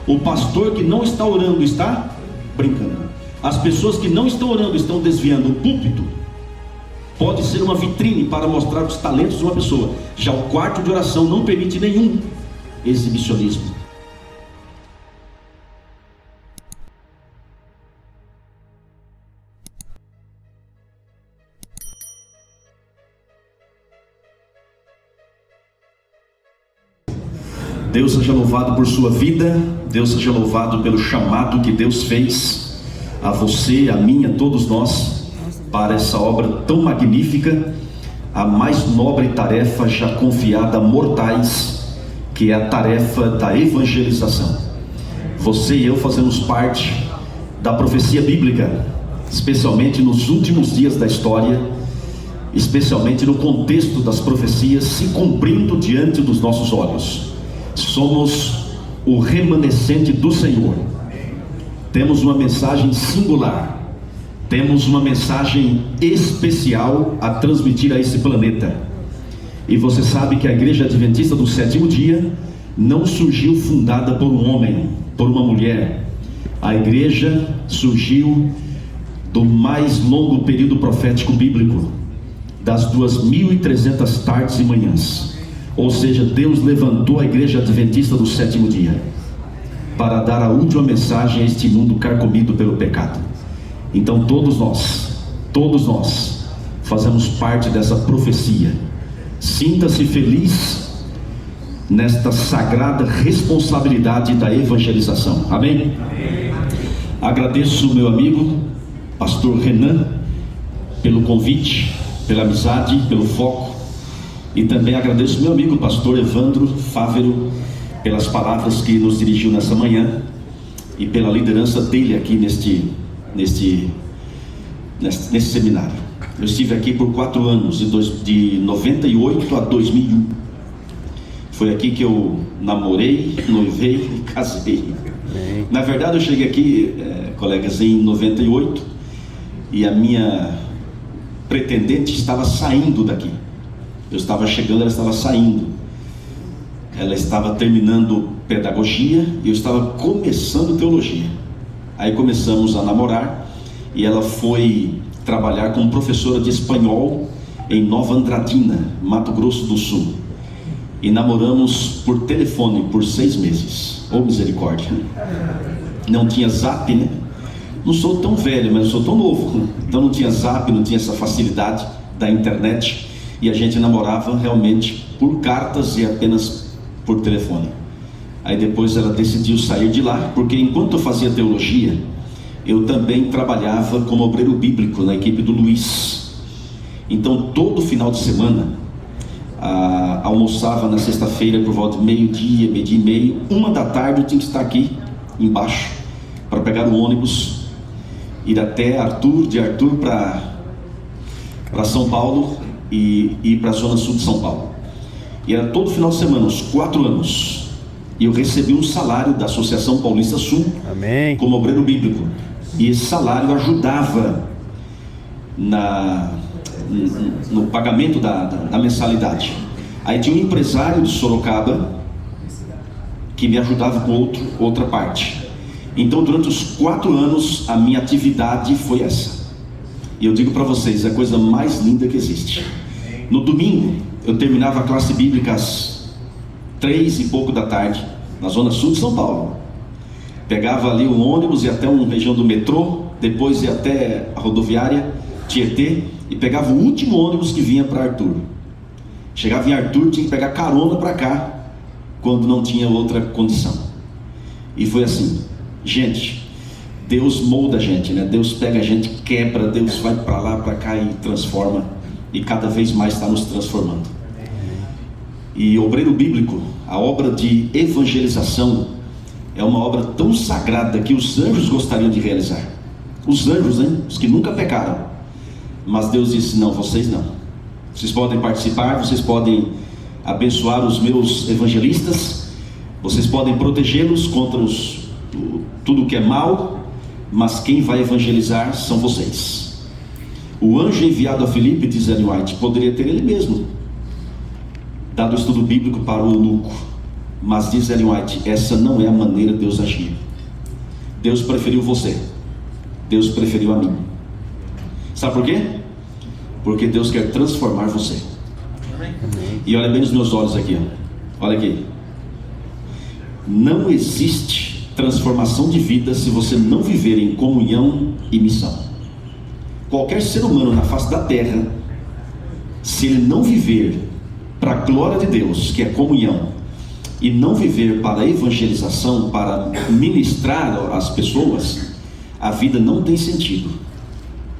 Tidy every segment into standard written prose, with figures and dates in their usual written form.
O pastor que não está orando está brincando. As pessoas que não estão orando estão desviando. O púlpito pode ser uma vitrine para mostrar os talentos de uma pessoa. Já o quarto de oração não permite nenhum exibicionismo. Deus seja louvado por sua vida. Deus seja louvado pelo chamado que Deus fez a você, a mim, a todos nós, para essa obra tão magnífica, a mais nobre tarefa já confiada a mortais, que é a tarefa da evangelização. Você e eu fazemos parte da profecia bíblica, especialmente nos últimos dias da história, especialmente no contexto das profecias se cumprindo diante dos nossos olhos. Somos o remanescente do Senhor. Temos uma mensagem singular, temos uma mensagem especial a transmitir a esse planeta. E você sabe que a Igreja Adventista do Sétimo Dia não surgiu fundada por um homem, por uma mulher. A igreja surgiu do mais longo período profético bíblico, das 2.300 tardes e manhãs. Ou seja, Deus levantou a Igreja Adventista do Sétimo Dia para dar a última mensagem a este mundo carcomido pelo pecado. Então todos nós fazemos parte dessa profecia. Sinta-se feliz nesta sagrada responsabilidade da evangelização. Amém? Agradeço meu amigo pastor Renan pelo convite, pela amizade, pelo foco. E também agradeço meu amigo pastor Evandro Fávero pelas palavras que nos dirigiu nessa manhã e pela liderança dele aqui neste seminário. Eu estive aqui por 4 anos, de 98 a 2001. Foi aqui que eu namorei, noivei e casei. Na verdade eu cheguei aqui, colegas, em 98, e a minha pretendente estava saindo daqui. Eu estava chegando, ela estava saindo. Ela estava terminando pedagogia e eu estava começando teologia. Aí começamos a namorar e ela foi trabalhar como professora de espanhol em Nova Andradina, Mato Grosso do Sul. E namoramos por telefone por 6 meses. Oh, misericórdia. Não tinha zap, né? Não sou tão velho, mas eu sou tão novo. Então não tinha zap, não tinha essa facilidade da internet. E a gente namorava realmente por cartas e apenas por telefone. Aí depois ela decidiu sair de lá, porque enquanto eu fazia teologia, eu também trabalhava como obreiro bíblico na equipe do Luiz. Então todo final de semana, almoçava na sexta-feira por volta de meio-dia, meio-dia e meio, 1 da tarde eu tinha que estar aqui embaixo para pegar o ônibus, ir até Arthur, de Arthur para São Paulo e ir para a zona sul de São Paulo. E era todo final de semana, uns 4 anos. E eu recebi um salário da Associação Paulista Sul. Amém. Como obreiro bíblico. E esse salário ajudava no pagamento da mensalidade. Aí tinha um empresário de Sorocaba que me ajudava com outra parte. Então durante os 4 anos a minha atividade foi essa. E eu digo para vocês, é a coisa mais linda que existe. No domingo eu terminava a classe bíblica às 3 e pouco da tarde, na zona sul de São Paulo. Pegava ali um ônibus, ia até uma região do metrô, depois ia até a rodoviária Tietê, e pegava o último ônibus que vinha para Arthur. Chegava em Arthur, tinha que pegar carona para cá, quando não tinha outra condição. E foi assim. Gente, Deus molda a gente, né? Deus pega a gente, quebra, Deus vai para lá, para cá e transforma, e cada vez mais está nos transformando. E obreiro bíblico, a obra de evangelização é uma obra tão sagrada que os anjos gostariam de realizar. Os anjos, né? Os que nunca pecaram. Mas Deus disse, não, vocês não. Vocês podem participar, vocês podem abençoar os meus evangelistas, vocês podem protegê-los contra tudo que é mal, mas quem vai evangelizar são vocês. O anjo enviado a Filipe, diz Ellen White, poderia ter ele mesmo dado estudo bíblico para o eunuco, Mas diz Ellen White, essa não é a maneira de Deus agir. Deus preferiu você. Deus preferiu a mim. Sabe por quê? Porque Deus quer transformar você. E olha bem nos meus olhos aqui, ó. Olha aqui. Não existe transformação de vida se você não viver em comunhão e missão. Qualquer ser humano na face da terra, se ele não viver para a glória de Deus, que é comunhão, e não viver para a evangelização, para ministrar às pessoas, a vida não tem sentido.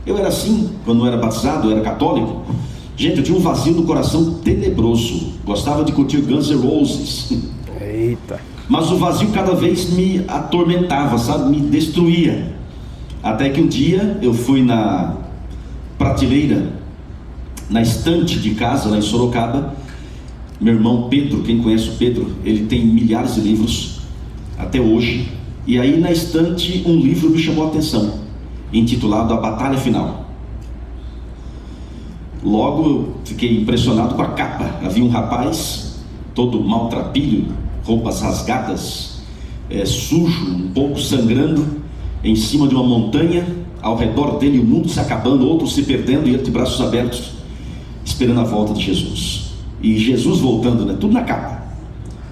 Eu era assim, quando eu era batizado, eu era católico. Gente, eu tinha um vazio no coração tenebroso. Gostava de curtir Guns N' Roses. Eita. Mas o vazio cada vez me atormentava, sabe? Me destruía. Até que um dia eu fui na prateleira, na estante de casa, lá em Sorocaba. Meu irmão Pedro, quem conhece o Pedro, ele tem milhares de livros, até hoje. E aí na estante um livro me chamou a atenção, intitulado A Batalha Final. Logo eu fiquei impressionado com a capa. Havia um rapaz, todo maltrapilho, roupas rasgadas, sujo, um pouco sangrando, em cima de uma montanha, ao redor dele o mundo se acabando, outros se perdendo, e ele de braços abertos, esperando a volta de Jesus. E Jesus voltando, né? Tudo na capa.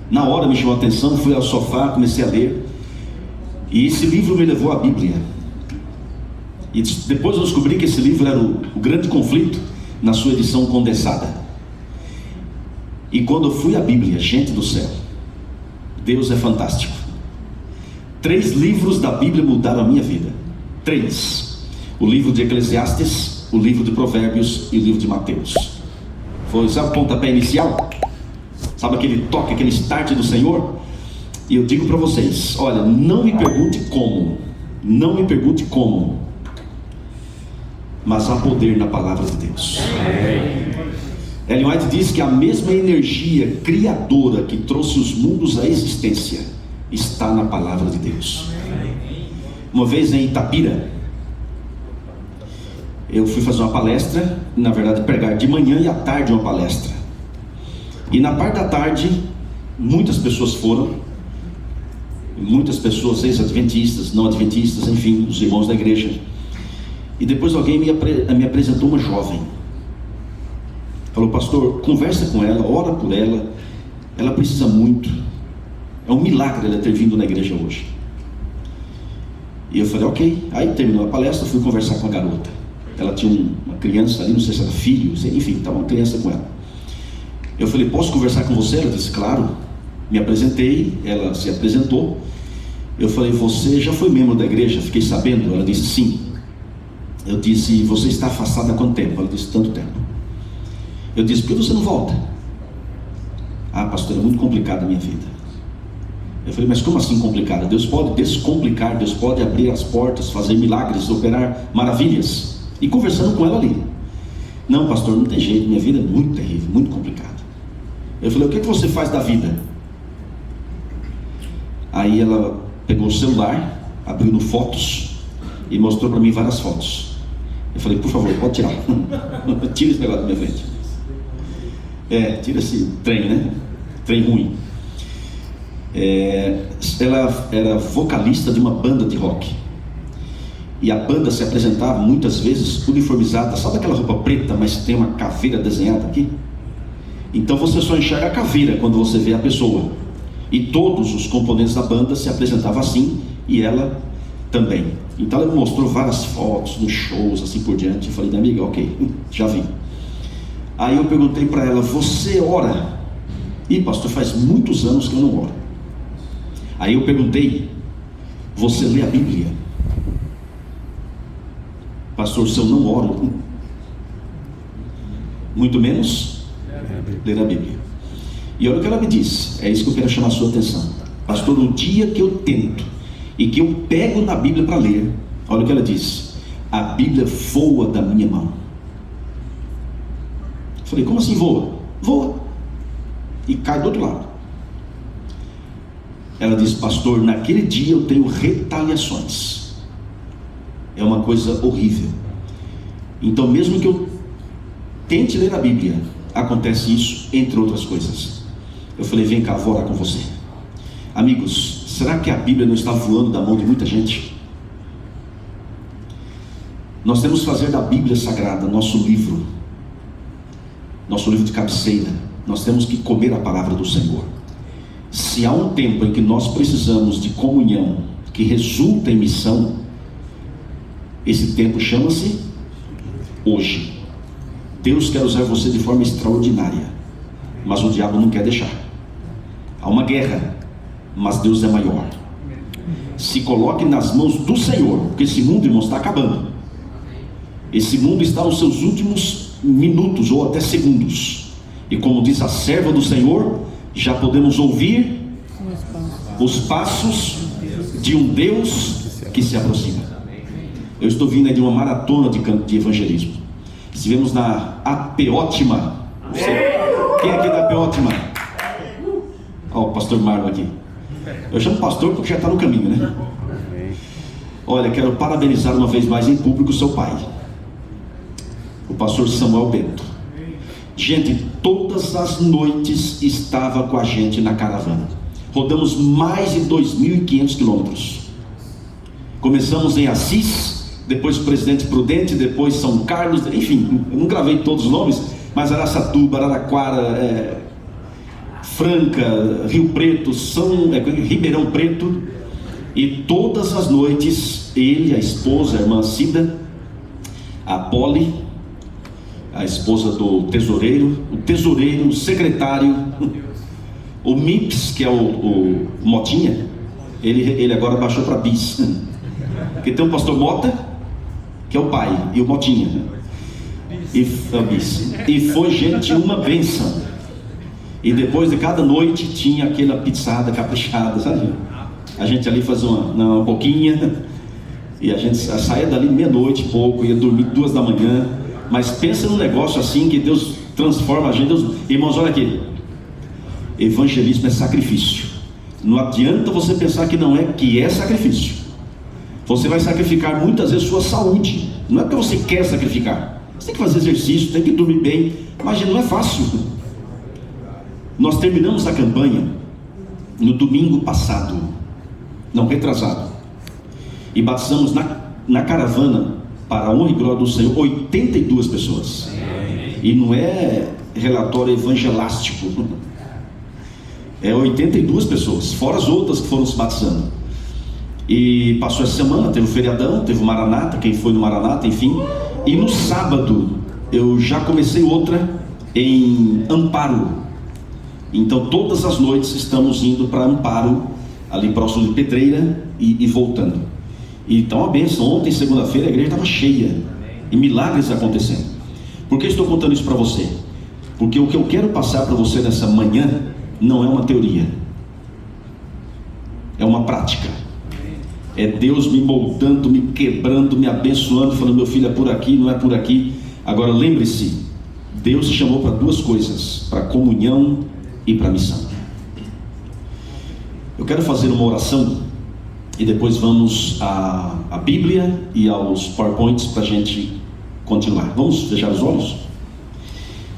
Na hora me chamou a atenção, fui ao sofá, comecei a ler, e esse livro me levou à Bíblia. E depois eu descobri que esse livro era o Grande Conflito, na sua edição condensada. E quando eu fui à Bíblia, gente do céu, Deus é fantástico. 3 livros da Bíblia mudaram a minha vida. 3. O livro de Eclesiastes, o livro de Provérbios e o livro de Mateus. Foi, sabe o pontapé inicial? Sabe aquele toque, aquele start do Senhor? E eu digo para vocês, olha, não me pergunte como, mas há poder na palavra de Deus. Ellen White diz que a mesma energia criadora que trouxe os mundos à existência está na palavra de Deus. Uma vez em Itapira, eu fui fazer uma palestra, na verdade pregar de manhã e à tarde uma palestra. E na parte da tarde, muitas pessoas foram, muitas pessoas ex-adventistas, não adventistas, enfim, os irmãos da igreja. E depois alguém me apresentou uma jovem. Falou, pastor, conversa com ela, ora por ela, ela precisa muito. É um milagre ela ter vindo na igreja hoje. E eu falei, ok. Aí terminou a palestra, fui conversar com a garota. Ela tinha uma criança ali, não sei se era filho, enfim, estava uma criança com ela. Eu falei, posso conversar com você? Ela disse, claro. Me apresentei, ela se apresentou. Eu falei, você já foi membro da igreja? Fiquei sabendo. Ela disse, sim. Eu disse, você está afastada há quanto tempo? Ela disse, tanto tempo. Eu disse, por que você não volta? Ah, pastor, é muito complicada a minha vida. Eu falei, mas como assim complicada? Deus pode descomplicar, Deus pode abrir as portas, fazer milagres, operar maravilhas. E conversando com ela ali. Não, pastor, não tem jeito, minha vida é muito terrível, muito complicada. Eu falei, o que você faz da vida? Aí ela pegou o celular, abriu no Fotos e mostrou para mim várias fotos. Eu falei, por favor, pode tirar. Tira esse negócio da minha frente. Tira esse trem, né? Trem ruim. Ela era vocalista de uma banda de rock. E a banda se apresentava muitas vezes uniformizada. Sabe aquela roupa preta, mas tem uma caveira desenhada aqui? Então você só enxerga a caveira quando você vê a pessoa. E todos os componentes da banda se apresentavam assim, e ela também. Então ela me mostrou várias fotos nos shows, assim por diante. Eu falei, minha amiga, ok, já vi. Aí eu perguntei para ela, você ora? Ih, pastor, faz muitos anos que eu não oro. Aí eu perguntei, você lê a Bíblia? Pastor, se eu não oro, muito menos ler a Bíblia. E olha o que ela me disse, é isso que eu quero chamar a sua atenção. Pastor, no dia que eu tento e que eu pego na Bíblia para ler, olha o que ela disse, a Bíblia voa da minha mão. Eu falei, como assim voa? Voa e cai do outro lado. Ela disse, pastor, naquele dia eu tenho retaliações. É uma coisa horrível. Então mesmo que eu tente ler a Bíblia, acontece isso, entre outras coisas. Eu falei, vem cá, vou orar com você. Amigos, será que a Bíblia não está voando da mão de muita gente? Nós temos que fazer da Bíblia Sagrada nosso livro de cabeceira. Nós temos que comer a palavra do Senhor. Se há um tempo em que nós precisamos de comunhão que resulta em missão, esse tempo chama-se hoje. Deus quer usar você de forma extraordinária, mas o diabo não quer deixar. Há uma guerra, mas Deus é maior. Se coloque nas mãos do Senhor, porque esse mundo, irmãos, está acabando. Esse mundo está nos seus últimos minutos ou até segundos, e como diz a serva do Senhor, já podemos ouvir os passos de um Deus que se aproxima. Eu estou vindo aí de uma maratona de evangelismo. Estivemos na Apeótima. Quem é aqui da Apeótima? Ó, o pastor Marlon aqui. Eu chamo pastor porque já está no caminho, né? Olha, quero parabenizar uma vez mais em público o seu pai, o pastor Samuel Bento. Gente, todas as noites estava com a gente na caravana. Rodamos mais de 2.500 quilômetros. Começamos em Assis, depois Presidente Prudente, depois São Carlos, enfim, eu não gravei todos os nomes, mas Araçatuba, Araraquara, Franca, Rio Preto, Ribeirão Preto. E todas as noites, ele, a esposa, a irmã Cida, a Poli, a esposa do tesoureiro, o secretário, o Mips, que é o Motinha, ele agora baixou para Bis, porque tem o pastor Mota, que é o pai, e o Motinha, e foi, gente, uma bênção. E depois de cada noite tinha aquela pizzada caprichada, sabe? A gente ali fazia uma boquinha, e a gente saía dali meia-noite e pouco, ia dormir 2 da manhã. Mas pensa num negócio assim que Deus transforma a gente. Irmãos, olha aqui, evangelismo é sacrifício. Não adianta você pensar que não é, que é sacrifício. Você vai sacrificar muitas vezes sua saúde. Não é porque você quer sacrificar. Você tem que fazer exercício, tem que dormir bem. Imagina, não é fácil. Nós terminamos a campanha no domingo passado, não, retrasado, e batizamos na caravana, para a honra e glória do Senhor, 82 pessoas. E não é relatório evangelástico, é 82 pessoas, fora as outras que foram se batizando. E passou essa semana, teve o feriadão, teve o Maranata, quem foi no Maranata, enfim. E no sábado eu já comecei outra em Amparo. Então todas as noites estamos indo para Amparo, ali próximo de Pedreira, e voltando. Então a bênção, ontem, segunda-feira, a igreja estava cheia, e milagres acontecendo. Por que estou contando isso para você? Porque o que eu quero passar para você nessa manhã não é uma teoria, é uma prática. É Deus me moldando, me quebrando, me abençoando, falando: meu filho, é por aqui, não é por aqui. Agora lembre-se, Deus te chamou para 2 coisas: para comunhão e para missão. Eu quero fazer uma oração e depois vamos à Bíblia e aos PowerPoints para a gente continuar. Vamos fechar os olhos?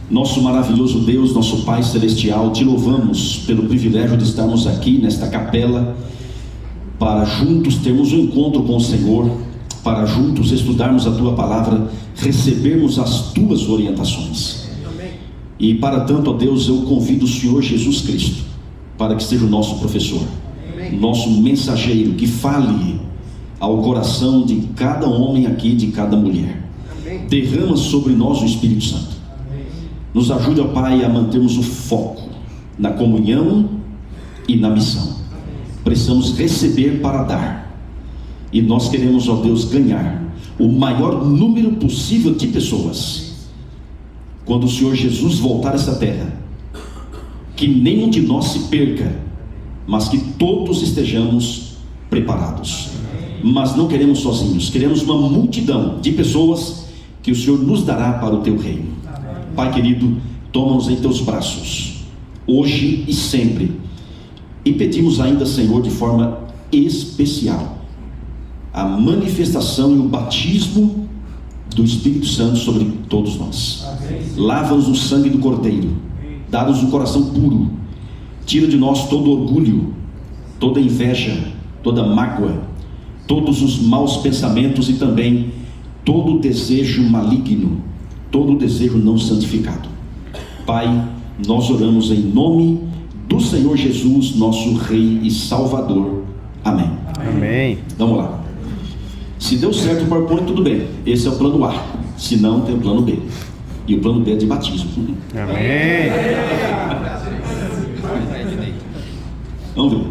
Nosso maravilhoso Deus, nosso Pai Celestial, te louvamos pelo privilégio de estarmos aqui nesta capela, para juntos termos um encontro com o Senhor, para juntos estudarmos a Tua Palavra, recebermos as Tuas orientações. E para tanto, ó Deus, eu convido o Senhor Jesus Cristo para que seja o nosso professor, nosso mensageiro, que fale ao coração de cada homem aqui, de cada mulher. Derrama sobre nós o Espírito Santo. Nos ajude, ó Pai, a mantermos o foco na comunhão e na missão. Precisamos receber para dar, e nós queremos, ó Deus, ganhar o maior número possível de pessoas quando o Senhor Jesus voltar a essa terra. Que nenhum de nós se perca, mas que todos estejamos preparados. Mas não queremos sozinhos, queremos uma multidão de pessoas que o Senhor nos dará para o Teu reino. Pai querido, toma-nos em Teus braços, hoje e sempre, e pedimos ainda, Senhor, de forma especial, a manifestação e o batismo do Espírito Santo sobre todos nós. Lava-nos no sangue do Cordeiro, dá-nos um coração puro, tira de nós todo orgulho, toda inveja, toda mágoa, todos os maus pensamentos e também todo desejo maligno, todo desejo não santificado. Pai, nós oramos em nome do Senhor Jesus, nosso Rei e Salvador. Amém. Amém. Vamos lá. Se deu certo o PowerPoint, tudo bem. Esse é o plano A. Se não, tem o plano B. E o plano B é de batismo. Amém. Vamos ver.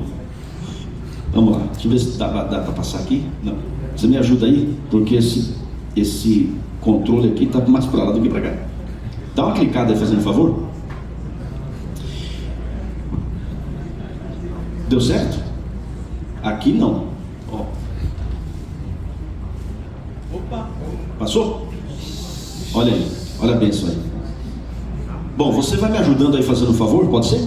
Vamos lá. Deixa eu ver se dá para passar aqui. Não. Você me ajuda aí? Porque esse controle aqui está mais para lá do que para cá. Dá uma clicada aí, fazendo um favor. Deu certo? Aqui não. Ó. Opa. Passou? Olha aí. Olha bem isso aí. Bom, você vai me ajudando aí, fazendo um favor? Pode ser?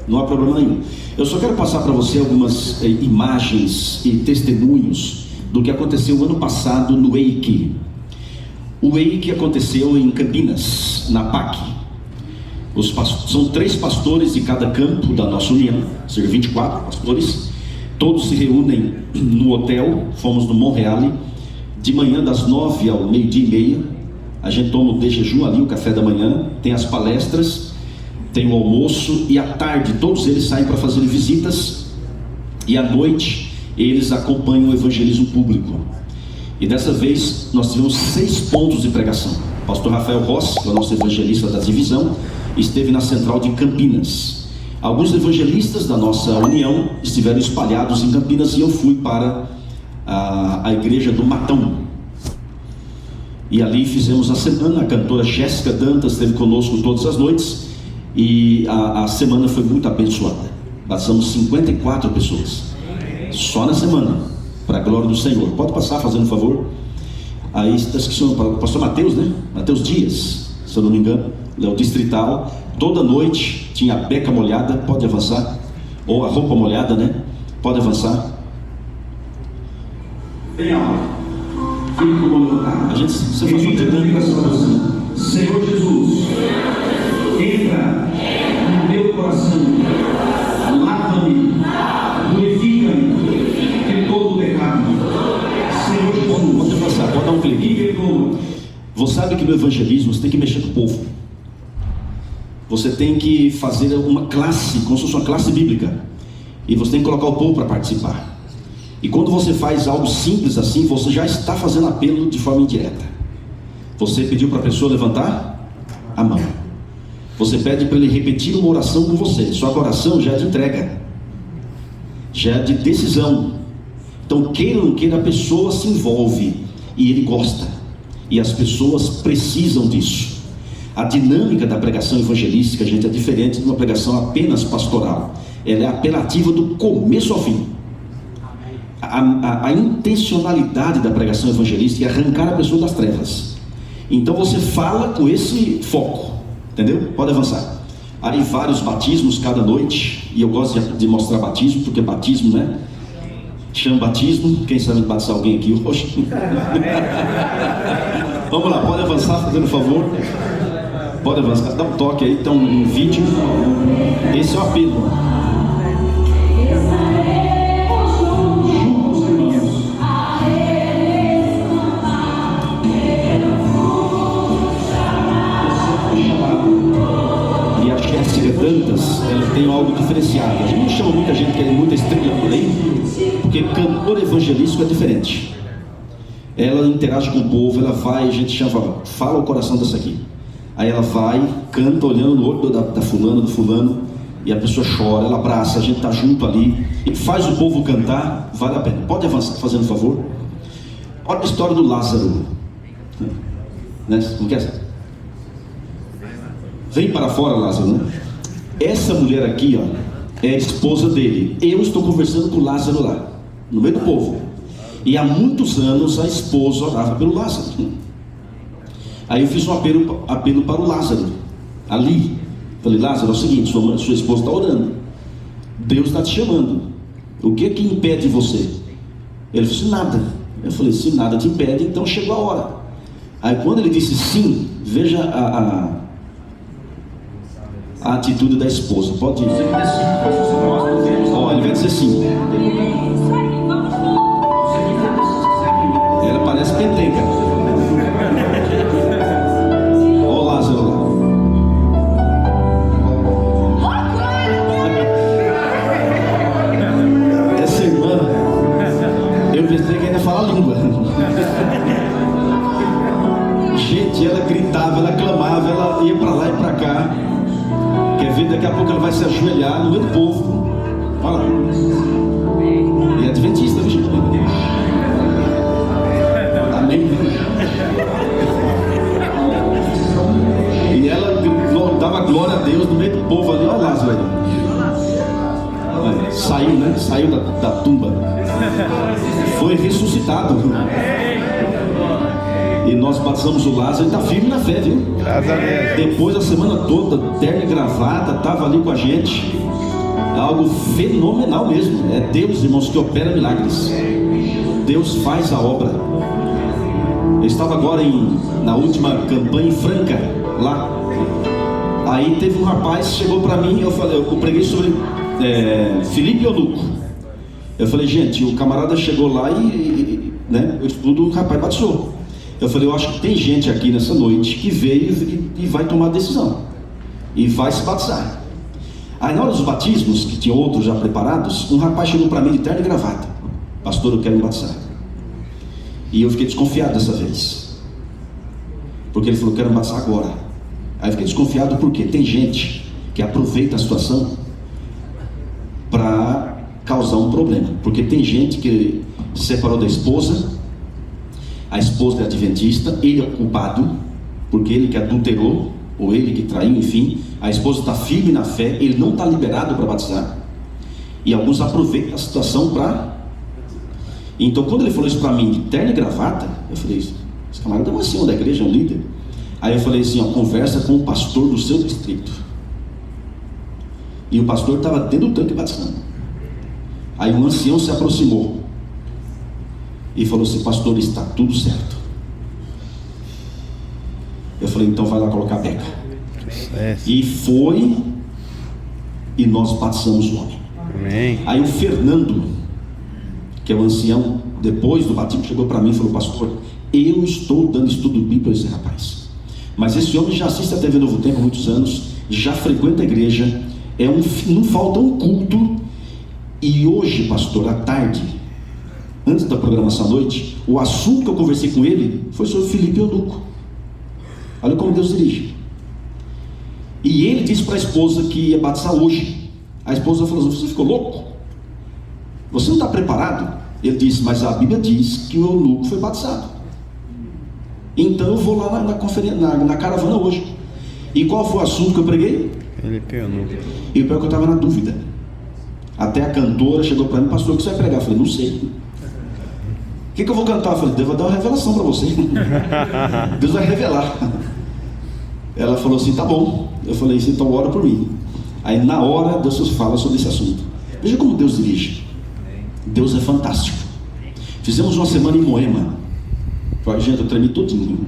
Não há problema nenhum. Eu só quero passar para você algumas imagens e testemunhos do que aconteceu ano passado no EIC. O EIC aconteceu em Campinas, na PAC. São 3 pastores de cada campo da nossa união, ou seja, 24 pastores. Todos se reúnem no hotel. Fomos no Monreale, de manhã das 9 ao meio-dia e meia. A gente toma o de jejum ali, o café da manhã, tem as palestras, tem o almoço, e à tarde todos eles saem para fazer visitas, e à noite eles acompanham o evangelismo público. E dessa vez nós tivemos 6 pontos de pregação. O pastor Rafael Ross, que é o nosso evangelista da divisão, esteve na central de Campinas. Alguns evangelistas da nossa união estiveram espalhados em Campinas, e eu fui para a igreja do Matão. E ali fizemos a semana. A cantora Jéssica Dantas esteve conosco todas as noites, e a semana foi muito abençoada. Passamos 54 pessoas só na semana, para a glória do Senhor. Pode passar, fazendo um favor. Aí está esquecendo o pastor Mateus, né? Mateus Dias, se eu não me engano, é o distrital. Toda noite tinha a beca molhada. Pode avançar. Ou a roupa molhada, né? Pode avançar. Tem aula. A gente, você faz uma dinâmica. Senhor Jesus, entra no meu coração, lava-me, purifica-me de todo o pecado. Senhor Jesus, pode passar, pode dar um clique. Você sabe que no evangelismo você tem que mexer com o povo. Você tem que fazer uma classe, como se fosse uma classe bíblica, e você tem que colocar o povo para participar. E quando você faz algo simples assim, você já está fazendo apelo de forma indireta. Você pediu para a pessoa levantar a mão. Você pede para ele repetir uma oração com você. Só que a oração já é de entrega, já é de decisão. Então, queira ou não queira, a pessoa se envolve e ele gosta. E as pessoas precisam disso. A dinâmica da pregação evangelística, gente, é diferente de uma pregação apenas pastoral. Ela é apelativa do começo ao fim. A intencionalidade da pregação evangelística é arrancar a pessoa das trevas. Então você fala com esse foco, entendeu? Pode avançar. Aí vários batismos cada noite, e eu gosto de mostrar batismo, porque batismo, né? Chama batismo. Quem sabe batizar alguém aqui hoje? Vamos lá, pode avançar, fazendo um favor. Pode avançar, dá um toque aí, então um vídeo. Esse é o apelo. Dantas, ela tem algo diferenciado. A gente não chama muita gente que é muita estrela por aí, porque cantor evangelístico é diferente. Ela interage com o povo, ela vai, a gente chama, fala o coração dessa aqui. Aí ela vai, canta olhando no olho da fulana, do fulano, e a pessoa chora, ela abraça, a gente está junto ali, e faz o povo cantar, vale a pena. Pode avançar, fazendo um favor. Olha a história do Lázaro, né? Como que é? Vem para fora, Lázaro, né? Essa mulher aqui, ó, é a esposa dele. Eu estou conversando com o Lázaro lá, no meio do povo. E há muitos anos a esposa orava pelo Lázaro. Aí eu fiz um apelo para o Lázaro, ali. Falei, Lázaro, é o seguinte, sua esposa está orando. Deus está te chamando. O que que impede você? Ele falou assim, nada. Eu falei, se nada te impede, então chegou a hora. Aí quando ele disse sim, veja a atitude da esposa. Pode ir. Ó, ele vai dizer sim. Ela parece penteca. Ó o Lázaro lá. Essa irmã, eu pensei que ainda fala língua. Gente, ela gritava, ela clamava, ela ia para lá e para cá. Quer ver, daqui a pouco ela vai se ajoelhar no meio do povo. Olha lá. E é adventista, viu, gente? Amém. E ela dava glória a Deus no meio do povo ali. Olha lá, velho. Saiu, né? Saiu da tumba. Foi ressuscitado. E nós batizamos o Lázaro, ele está firme na fé, viu? Graças a Deus. Depois, a semana toda, terno e gravata, estava ali com a gente. Algo fenomenal mesmo. É Deus, irmãos, que opera milagres. Deus faz a obra. Eu estava agora na última campanha em Franca, lá. Aí teve um rapaz, chegou para mim, eu preguei sobre Filipe Eunuco. Eu falei, gente, o camarada chegou lá né, eu estudo, o rapaz batizou. Eu falei, eu acho que tem gente aqui nessa noite que veio e vai tomar decisão e vai se batizar. Aí na hora dos batismos, que tinha outros já preparados, um rapaz chegou para mim de terno e gravata: pastor, eu quero me batizar. E eu fiquei desconfiado dessa vez, porque ele falou, eu quero me batizar agora. Aí eu fiquei desconfiado porque tem gente que aproveita a situação para causar um problema. Porque tem gente que se separou da esposa, a esposa é adventista, ele é o culpado, porque ele que adulterou, ou ele que traiu, enfim. A esposa está firme na fé, ele não está liberado para batizar. E alguns aproveitam a situação para... Então quando ele falou isso para mim, de terno e gravata, eu falei, esse camarada é um ancião da igreja, é um líder. Aí eu falei assim, ó, conversa com o pastor do seu distrito. E o pastor estava dentro do tanque batizando. Aí um ancião se aproximou e falou assim, pastor, está tudo certo. Eu falei, então vai lá colocar a beca. E foi, e nós batizamos o homem. Amém. Aí o Fernando, que é o ancião, depois do batismo, chegou para mim e falou, pastor, eu estou dando estudo bíblico a esse rapaz, mas esse homem já assiste a TV Novo Tempo há muitos anos, já frequenta a igreja, não falta um culto. E hoje, pastor, à tarde, antes da programação à noite, o assunto que eu conversei com ele foi sobre Filipe Eunuco. Olha como Deus dirige. E ele disse para a esposa que ia batizar hoje. A esposa falou assim, você ficou louco? Você não está preparado? Ele disse, mas a Bíblia diz que o eunuco foi batizado. Então eu vou lá na conferência, na caravana hoje. E qual foi o assunto que eu preguei? Filipe Eunuco. E o pior que eu estava na dúvida. Até a cantora chegou para mim, pastor, o que você vai pregar? Eu falei, não sei. O que eu vou cantar? Eu falei, Deus vai dar uma revelação para você. Deus vai revelar. Ela falou assim, tá bom. Eu falei assim, então ora por mim. Aí na hora Deus fala sobre esse assunto. Veja como Deus dirige. Deus é fantástico. Fizemos uma semana em Moema. Gente, eu tremi todinho.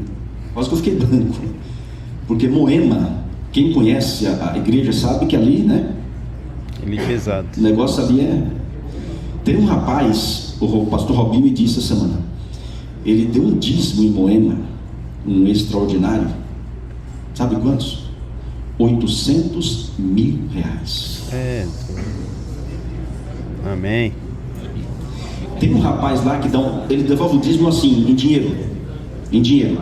Quase que eu fiquei branco. Porque Moema, quem conhece a igreja sabe que ali, né? Ele é pesado. O negócio ali é... Tem um rapaz, o pastor Robinho me disse essa semana, ele deu um dízimo em Moema, um extraordinário. Sabe quantos? 800 mil reais. Amém. Tem um rapaz lá que ele devolve o dízimo assim, em dinheiro.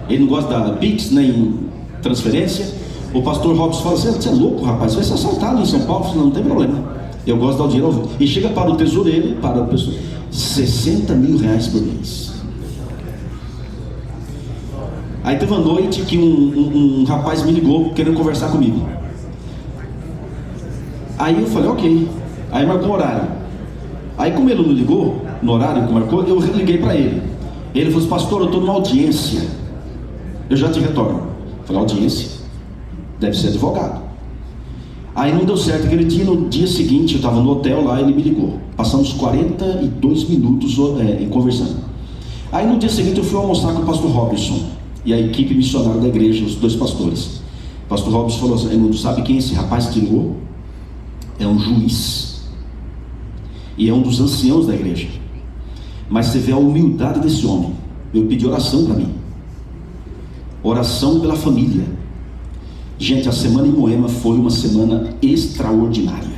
Ele não gosta da Pix, nem transferência. O pastor Robson fala assim, você é louco, rapaz, você vai ser assaltado em São Paulo. Não tem problema, eu gosto de dar o dinheiro. E chega para o tesoureiro, para a pessoa, 60 mil reais por mês. Aí teve uma noite que um rapaz me ligou querendo conversar comigo. Aí eu falei, ok. Aí marcou um horário. Aí como ele não ligou no horário que marcou, eu liguei para ele. Ele falou assim, pastor, eu estou numa audiência, eu já te retorno. Eu falei, audiência? Deve ser advogado. Aí não deu certo aquele dia. No dia seguinte eu estava no hotel lá, ele me ligou. Passamos 42 minutos conversando. Aí no dia seguinte eu fui almoçar com o pastor Robson e a equipe missionária da igreja, os dois pastores. O pastor Robson falou assim: Raimundo, sabe quem esse rapaz que ligou? É um juiz, e é um dos anciãos da igreja. Mas você vê a humildade desse homem. Eu pedi oração para mim, oração pela família. Gente, a semana em Moema foi uma semana extraordinária.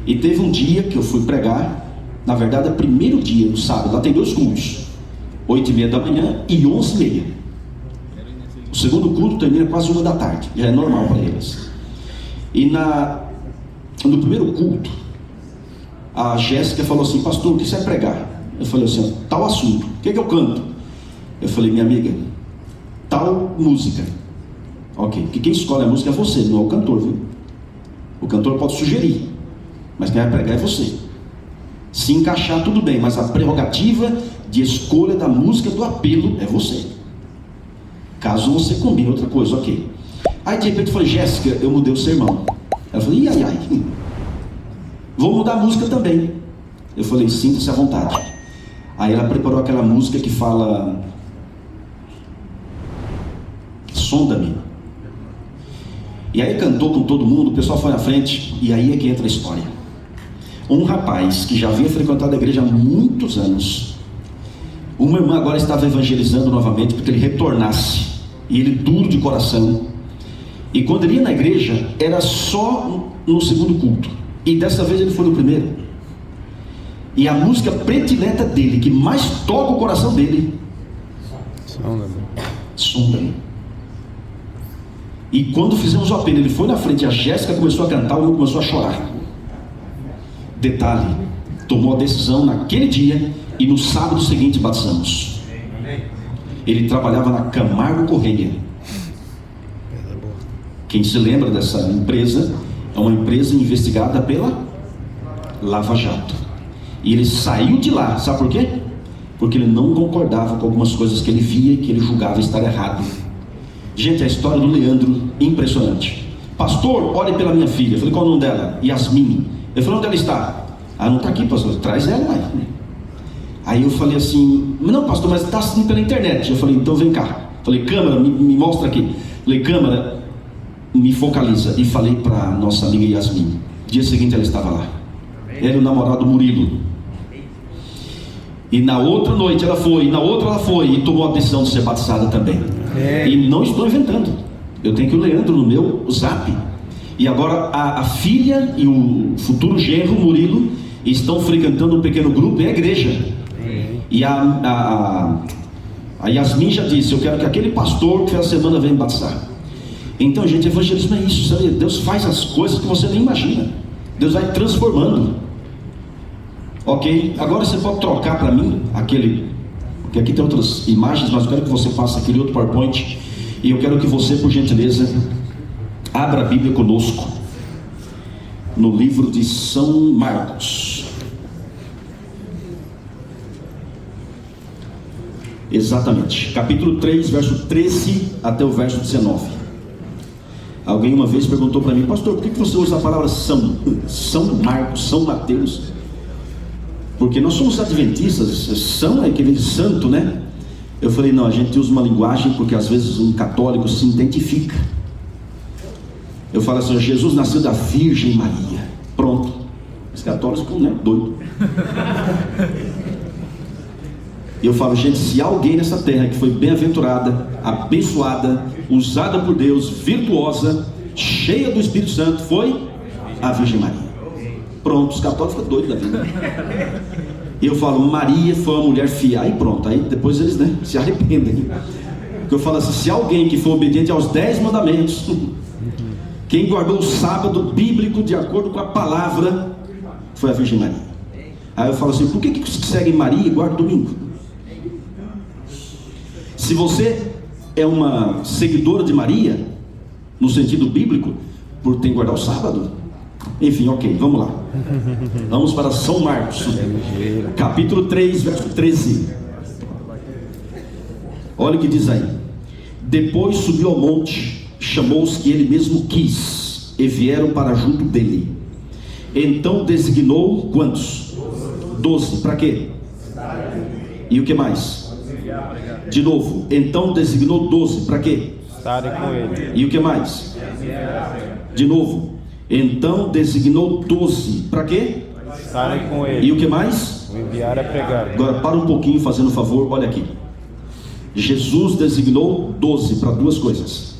E teve um dia que eu fui pregar. Na verdade, é o primeiro dia, no sábado. Lá tem 2 cultos, 8h30 da manhã e 11h30. O segundo culto termina quase 1 da tarde. Já é normal para eles. E no primeiro culto, a Jéssica falou assim: pastor, o que você vai pregar? Eu falei assim: tal assunto. O que eu canto? Eu falei: minha amiga, tal música. Ok, porque quem escolhe a música é você, não é o cantor, viu? O cantor pode sugerir, mas quem vai pregar é você. Se encaixar, tudo bem, mas a prerrogativa de escolha da música, do apelo, é você. Caso você combine outra coisa, ok. Aí de repente eu falei: Jéssica, eu mudei o sermão. Ela falou: ai, vou mudar a música também. Eu falei: sinta-se à vontade. Aí ela preparou aquela música que fala: sonda-me. E aí cantou com todo mundo, o pessoal foi na frente, e aí é que entra a história. Um rapaz que já havia frequentado a igreja há muitos anos, uma irmã agora estava evangelizando novamente para que ele retornasse, e ele duro de coração. E quando ele ia na igreja, era só no segundo culto, e dessa vez ele foi no primeiro. E a música predileta dele, que mais toca o coração dele, sonda-me. E quando fizemos o apelo, ele foi na frente, a Jéssica começou a cantar, o homem começou a chorar. Detalhe, tomou a decisão naquele dia, e no sábado seguinte batizamos. Ele trabalhava na Camargo Correia. Quem se lembra dessa empresa? É uma empresa investigada pela Lava Jato. E ele saiu de lá, sabe por quê? Porque ele não concordava com algumas coisas que ele via e que ele julgava estar errado. Gente, a história do Leandro, impressionante. Pastor, ore pela minha filha. Eu falei: qual é o nome dela? Yasmin. Eu falei: onde ela está? Ah, não está aqui, pastor. Traz ela aí. Aí eu falei assim: não, pastor, mas está assistindo pela internet. Eu falei: então vem cá. Falei: câmera, me mostra aqui. Falei: câmera, me focaliza. E falei para nossa amiga Yasmin. Dia seguinte ela estava lá. Ela e o namorado Murilo. E na outra noite ela foi, e na outra ela foi, e tomou a decisão de ser batizada também. E não estou inventando. Eu tenho que o Leandro no meu zap. E agora a filha e o futuro genro Murilo estão frequentando um pequeno grupo, é a igreja. E a Yasmin já disse: eu quero que aquele pastor que fez a semana venha me batizar. Então, gente, evangelismo é isso, sabe? Deus faz as coisas que você nem imagina. Deus vai transformando. Ok? Agora você pode trocar para mim aquele, porque aqui tem outras imagens, mas eu quero que você faça aquele outro PowerPoint. E eu quero que você, por gentileza, abra a Bíblia conosco no livro de São Marcos. Exatamente, capítulo 3, verso 13 até o verso 19. Alguém uma vez perguntou para mim: pastor, por que você usa a palavra São Marcos, São Mateus? Porque nós somos adventistas. São é aquele santo, né? Eu falei: não, a gente usa uma linguagem porque às vezes um católico se identifica. Eu falo assim: Jesus nasceu da Virgem Maria. Pronto. Os católicos ficam, né, doidos. Eu falo: gente, se há alguém nessa terra que foi bem-aventurada, abençoada, usada por Deus, virtuosa, cheia do Espírito Santo, foi a Virgem Maria. Pronto, os católicos ficam doidos da vida. E eu falo: Maria foi uma mulher fiel. Aí pronto, aí depois eles, né, se arrependem. Porque eu falo assim: se alguém que foi obediente aos 10 mandamentos, quem guardou o sábado bíblico de acordo com a palavra, foi a Virgem Maria. Aí eu falo assim: por que seguem Maria e guardam domingo? Se você é uma seguidora de Maria, no sentido bíblico, por ter que guardar o sábado. Enfim, ok, vamos lá. Vamos para São Marcos, capítulo 3, verso 13. Olha o que diz aí: depois subiu ao monte, chamou os que ele mesmo quis, e vieram para junto dele. Então designou quantos? 12. Para quê? E o que mais? De novo. Então designou 12. Para quê? Estarem com ele. E o que mais? De novo. Então designou 12. Para quê? Estarem com E ele. o que mais? O enviar a pregar. Agora para um pouquinho, fazendo um favor, olha aqui. Jesus designou 12 para duas coisas.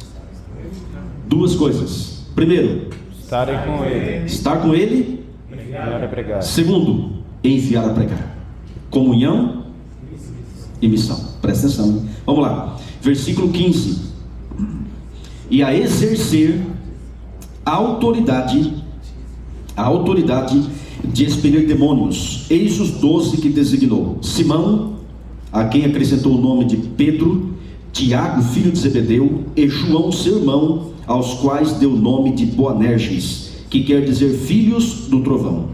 Duas coisas. Primeiro, Estarem com ele. estar com ele. Enviar a pregar. Segundo, enviar a pregar. Comunhão e missão. Presta atenção, hein? Vamos lá. Versículo 15. E a exercer a autoridade de expelir demônios. Eis os 12 que designou: Simão, a quem acrescentou o nome de Pedro, Tiago, filho de Zebedeu, e João, seu irmão, aos quais deu o nome de Boanerges, que quer dizer filhos do trovão.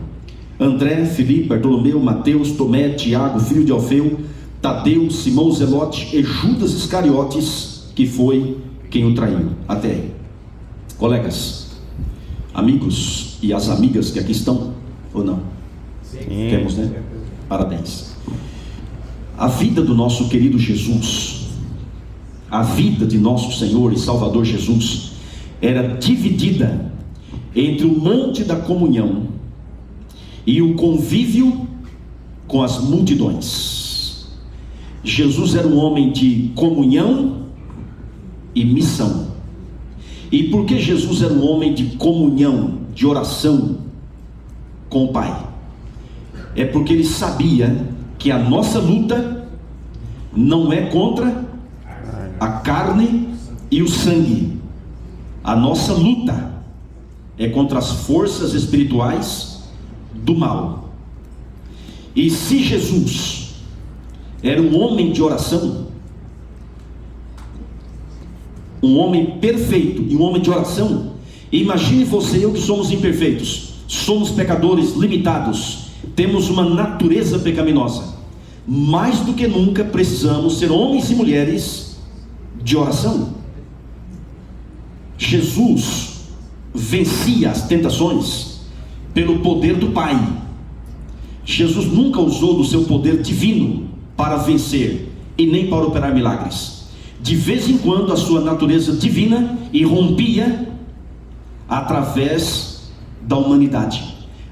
André, Filipe, Bartolomeu, Mateus, Tomé, Tiago, filho de Alfeu, Tadeu, Simão Zelote e Judas Iscariotes, que foi quem o traiu. Até aí. Colegas, amigos e as amigas que aqui estão, ou não? Sim. Temos, né? Parabéns. A vida do nosso querido Jesus, a vida de nosso Senhor e Salvador Jesus, era dividida entre o monte da comunhão e o convívio com as multidões. Jesus era um homem de comunhão e missão. E por que Jesus era um homem de comunhão, de oração com o Pai? É porque ele sabia que a nossa luta não é contra a carne e o sangue. A nossa luta é contra as forças espirituais do mal. E se Jesus era um homem de oração, um homem perfeito e um homem de oração, imagine você e eu que somos imperfeitos, somos pecadores limitados, temos uma natureza pecaminosa. Mais do que nunca precisamos ser homens e mulheres de oração. Jesus vencia as tentações pelo poder do Pai. Jesus nunca usou do seu poder divino para vencer e nem para operar milagres. De vez em quando a sua natureza divina irrompia através da humanidade,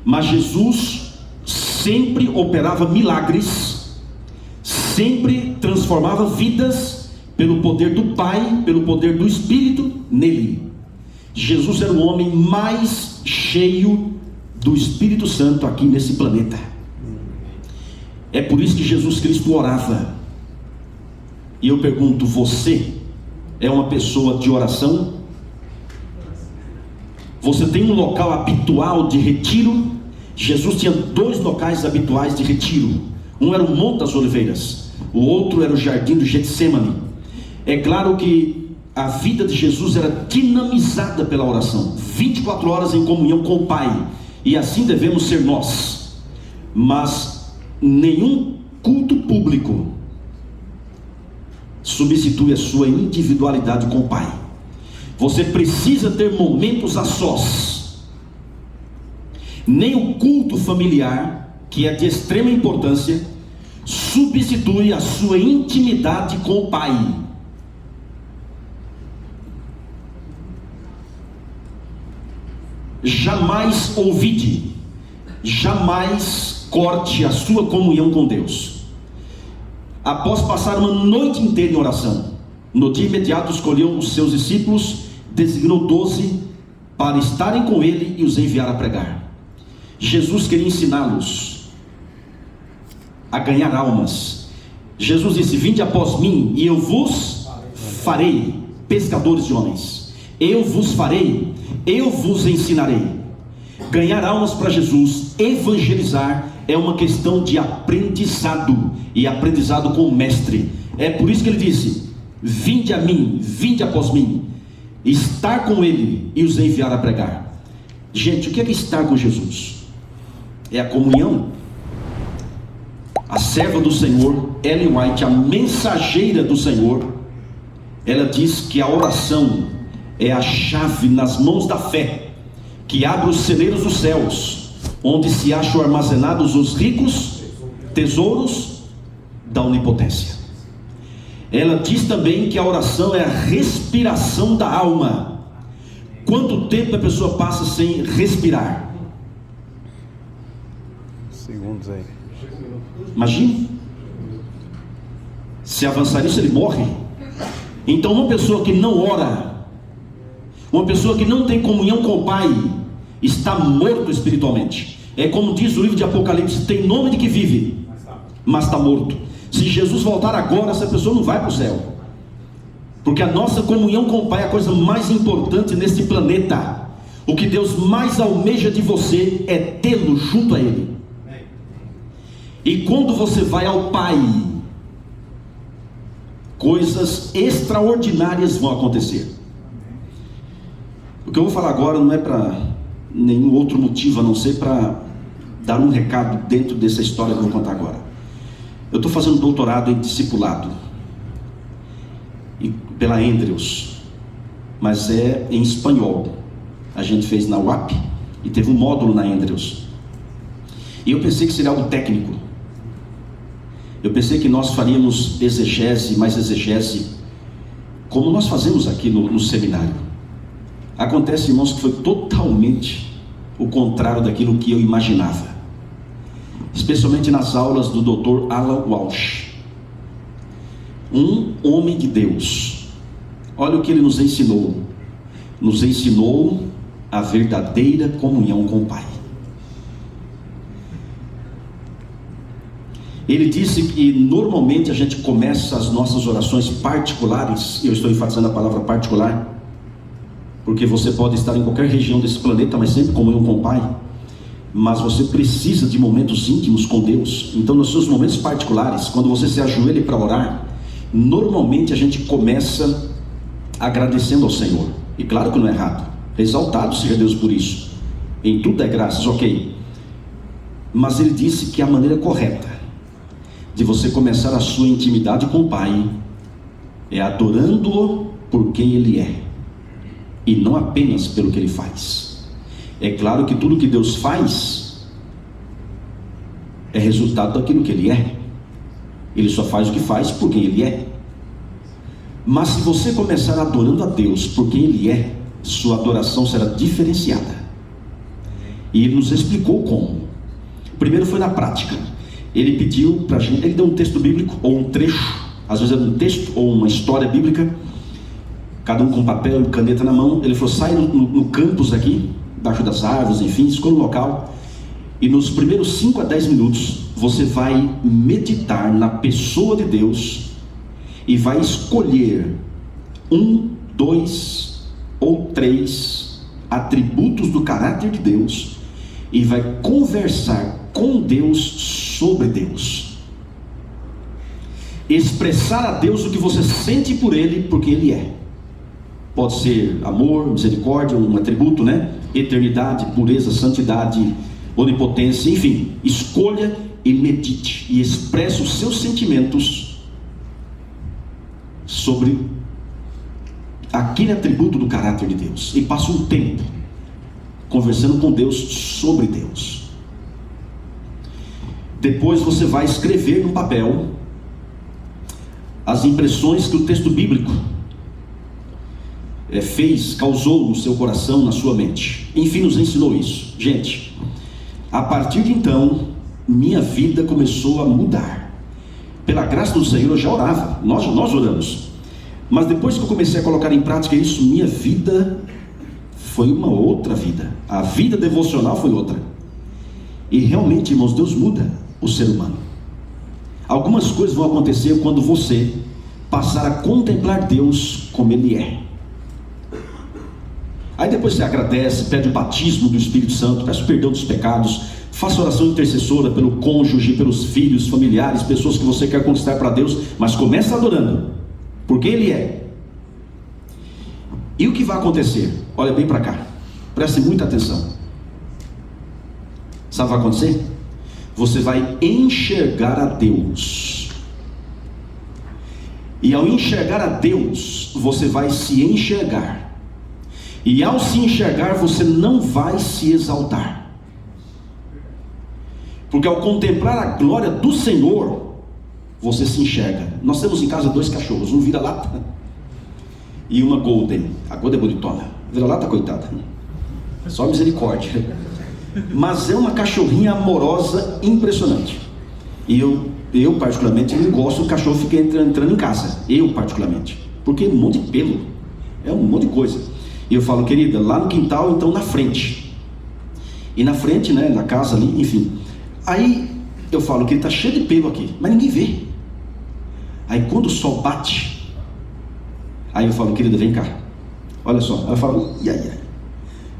mas Jesus sempre operava milagres, sempre transformava vidas pelo poder do Pai, pelo poder do Espírito nele. Jesus era o homem mais cheio do Espírito Santo aqui nesse planeta. É por isso que Jesus Cristo orava. E eu pergunto, você é uma pessoa de oração? Você tem um local habitual de retiro? Jesus tinha 2 locais habituais de retiro. Um era o Monte das Oliveiras, o outro era o Jardim do Getsemane. É claro que a vida de Jesus era dinamizada pela oração, 24 horas em comunhão com o Pai, e assim devemos ser nós. Mas nenhum culto público substitui a sua individualidade com o Pai. Você precisa ter momentos a sós. Nem o culto familiar, que é de extrema importância, substitui a sua intimidade com o Pai. Jamais ouvide, jamais corte a sua comunhão com Deus. Após passar uma noite inteira em oração, no dia imediato escolheu os seus discípulos, designou 12 para estarem com ele e os enviar a pregar. Jesus queria ensiná-los a ganhar almas. Jesus disse: vinde após mim e eu vos farei pescadores de homens. Eu vos farei, eu vos ensinarei. Ganhar almas para Jesus, evangelizar, é uma questão de aprendizado, e aprendizado com o mestre. É por isso que ele disse: vinde a mim, vinde após mim, estar com ele e os enviar a pregar. Gente, o que é estar com Jesus? É a comunhão. A serva do Senhor, Ellen White, a mensageira do Senhor, ela diz que a oração é a chave nas mãos da fé, que abre os celeiros dos céus, onde se acham armazenados os ricos tesouros da onipotência. Ela diz também que a oração é a respiração da alma. Quanto tempo a pessoa passa sem respirar? Segundos aí. Imagine. Se avançar isso, ele morre. Então uma pessoa que não ora, uma pessoa que não tem comunhão com o Pai, está morto espiritualmente. É como diz o livro de Apocalipse: tem nome de que vive, mas está morto. Se Jesus voltar agora, essa pessoa não vai para o céu, porque a nossa comunhão com o Pai é a coisa mais importante nesse planeta. O que Deus mais almeja de você é tê-lo junto a Ele. E quando você vai ao Pai, coisas extraordinárias vão acontecer. O que eu vou falar agora não é para nenhum outro motivo a não ser para dar um recado dentro dessa história que eu vou contar agora. Eu estou fazendo doutorado em discipulado pela Andrews, mas é em espanhol. A gente fez na UAP e teve um módulo na Andrews, e eu pensei que seria algo técnico. Eu pensei que nós faríamos exegese, mais exegese, como nós fazemos aqui no seminário. Acontece, irmãos, que foi totalmente o contrário daquilo que eu imaginava, especialmente nas aulas do Dr. Alan Walsh, um homem de Deus. Olha o que ele nos ensinou a verdadeira comunhão com o Pai. Ele disse que normalmente a gente começa as nossas orações particulares, eu estou enfatizando a palavra particular, porque você pode estar em qualquer região desse planeta, mas sempre comunhão com o Pai. Mas você precisa de momentos íntimos com Deus. Então nos seus momentos particulares, quando você se ajoelha para orar, normalmente a gente começa agradecendo ao Senhor. E claro que não é errado, exaltado seja Deus por isso, em tudo é graças, ok. Mas ele disse que a maneira correta de você começar a sua intimidade com o Pai é adorando-o por quem Ele é, e não apenas pelo que Ele faz. É claro que tudo que Deus faz é resultado daquilo que Ele é. Ele só faz o que faz por quem Ele é. Mas se você começar adorando a Deus por quem Ele é, sua adoração será diferenciada. E Ele nos explicou como. Primeiro foi na prática. Ele pediu para a gente, ele deu um texto bíblico, ou um trecho, às vezes era um texto ou uma história bíblica, cada um com papel e caneta na mão. Ele falou: sai no campus aqui, embaixo das árvores, enfim, escolha um local, e nos primeiros 5 a 10 minutos, você vai meditar na pessoa de Deus, e vai escolher 1, 2 ou 3 atributos do caráter de Deus, e vai conversar com Deus sobre Deus, expressar a Deus o que você sente por Ele, porque Ele é. Pode ser amor, misericórdia, um atributo, né? Eternidade, pureza, santidade, onipotência, enfim. Escolha e medite e expresse os seus sentimentos sobre aquele atributo do caráter de Deus, e passe um tempo conversando com Deus sobre Deus. Depois você vai escrever no papel as impressões que o texto bíblico causou no seu coração, na sua mente. Enfim, nos ensinou isso. Gente, a partir de então, minha vida começou a mudar. Pela graça do Senhor, eu já orava, nós oramos. Mas depois que eu comecei a colocar em prática isso, minha vida foi uma outra vida. A vida devocional foi outra. E realmente, irmãos, Deus muda o ser humano. Algumas coisas vão acontecer quando você passar a contemplar Deus como Ele é. Aí depois você agradece, pede o batismo do Espírito Santo, peça o perdão dos pecados, faça oração intercessora pelo cônjuge, pelos filhos, familiares, pessoas que você quer conquistar para Deus, mas começa adorando, porque Ele é. E o que vai acontecer? Olha bem para cá, preste muita atenção. Sabe o que vai acontecer? Você vai enxergar a Deus, e ao enxergar a Deus, você vai se enxergar, e ao se enxergar, você não vai se exaltar, porque ao contemplar a glória do Senhor, você se enxerga. Nós temos em casa 2 cachorros, um vira-lata e uma golden. A golden é bonitona, vira-lata, coitada, só misericórdia, mas é uma cachorrinha amorosa, impressionante. E eu particularmente não gosto que o cachorro fique entrando em casa, eu particularmente, porque é um monte de pelo, é um monte de coisa. E eu falo, querida, lá no quintal, então na frente, e na frente, né, na casa ali, enfim. Aí eu falo que ele está cheio de pelo aqui, mas ninguém vê. Aí quando o sol bate, aí eu falo, querida, vem cá, olha só. Ela fala,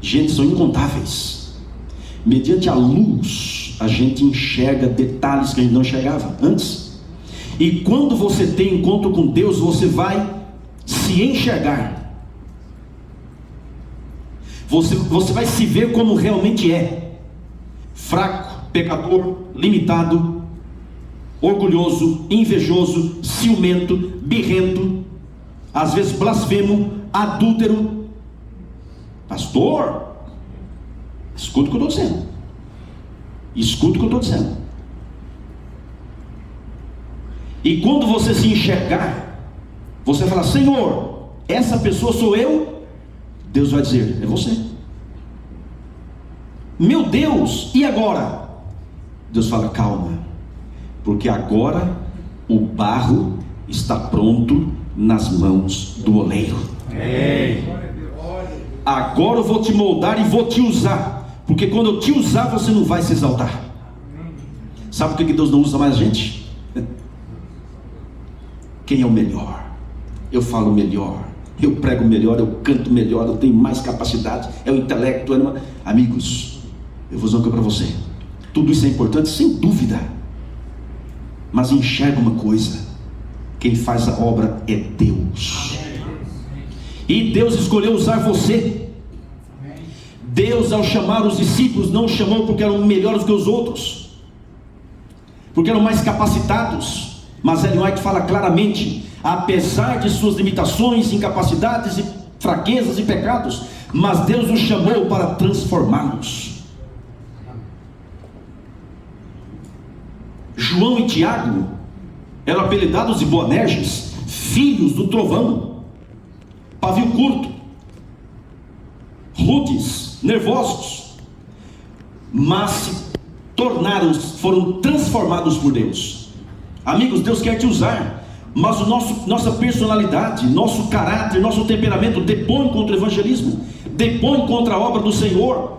gente, são incontáveis. Mediante a luz, a gente enxerga detalhes que a gente não enxergava antes. E quando você tem encontro com Deus, você vai se enxergar. Você vai se ver como realmente é: fraco, pecador, limitado, orgulhoso, invejoso, ciumento, birrento, às vezes blasfemo, adúltero. Pastor, escuta o que eu estou dizendo. Escuta o que eu estou dizendo. E quando você se enxergar, você fala, Senhor, essa pessoa sou eu. Deus vai dizer, é você. Meu Deus, e agora? Deus fala, calma, porque agora o barro está pronto nas mãos do oleiro. Ei. Agora eu vou te moldar e vou te usar, porque quando eu te usar, você não vai se exaltar. Sabe por que Deus não usa mais a gente? Quem é o melhor? Eu falo melhor, eu prego melhor, eu canto melhor, eu tenho mais capacidade, é o intelecto, amigos, eu vou dizer uma coisa para você, tudo isso é importante, sem dúvida, mas enxerga uma coisa: quem faz a obra é Deus. E Deus escolheu usar você. Deus, ao chamar os discípulos, não os chamou porque eram melhores que os outros, porque eram mais capacitados. Mas Ellen White fala claramente, apesar de suas limitações, incapacidades e fraquezas e pecados, mas Deus os chamou para transformá-los. João e Tiago eram apelidados de Boanerges, filhos do trovão, pavio curto, rudes, nervosos, mas se foram transformados por Deus. Amigos, Deus quer te usar, mas nossa personalidade, nosso caráter, nosso temperamento depõe contra o evangelismo, depõe contra a obra do Senhor.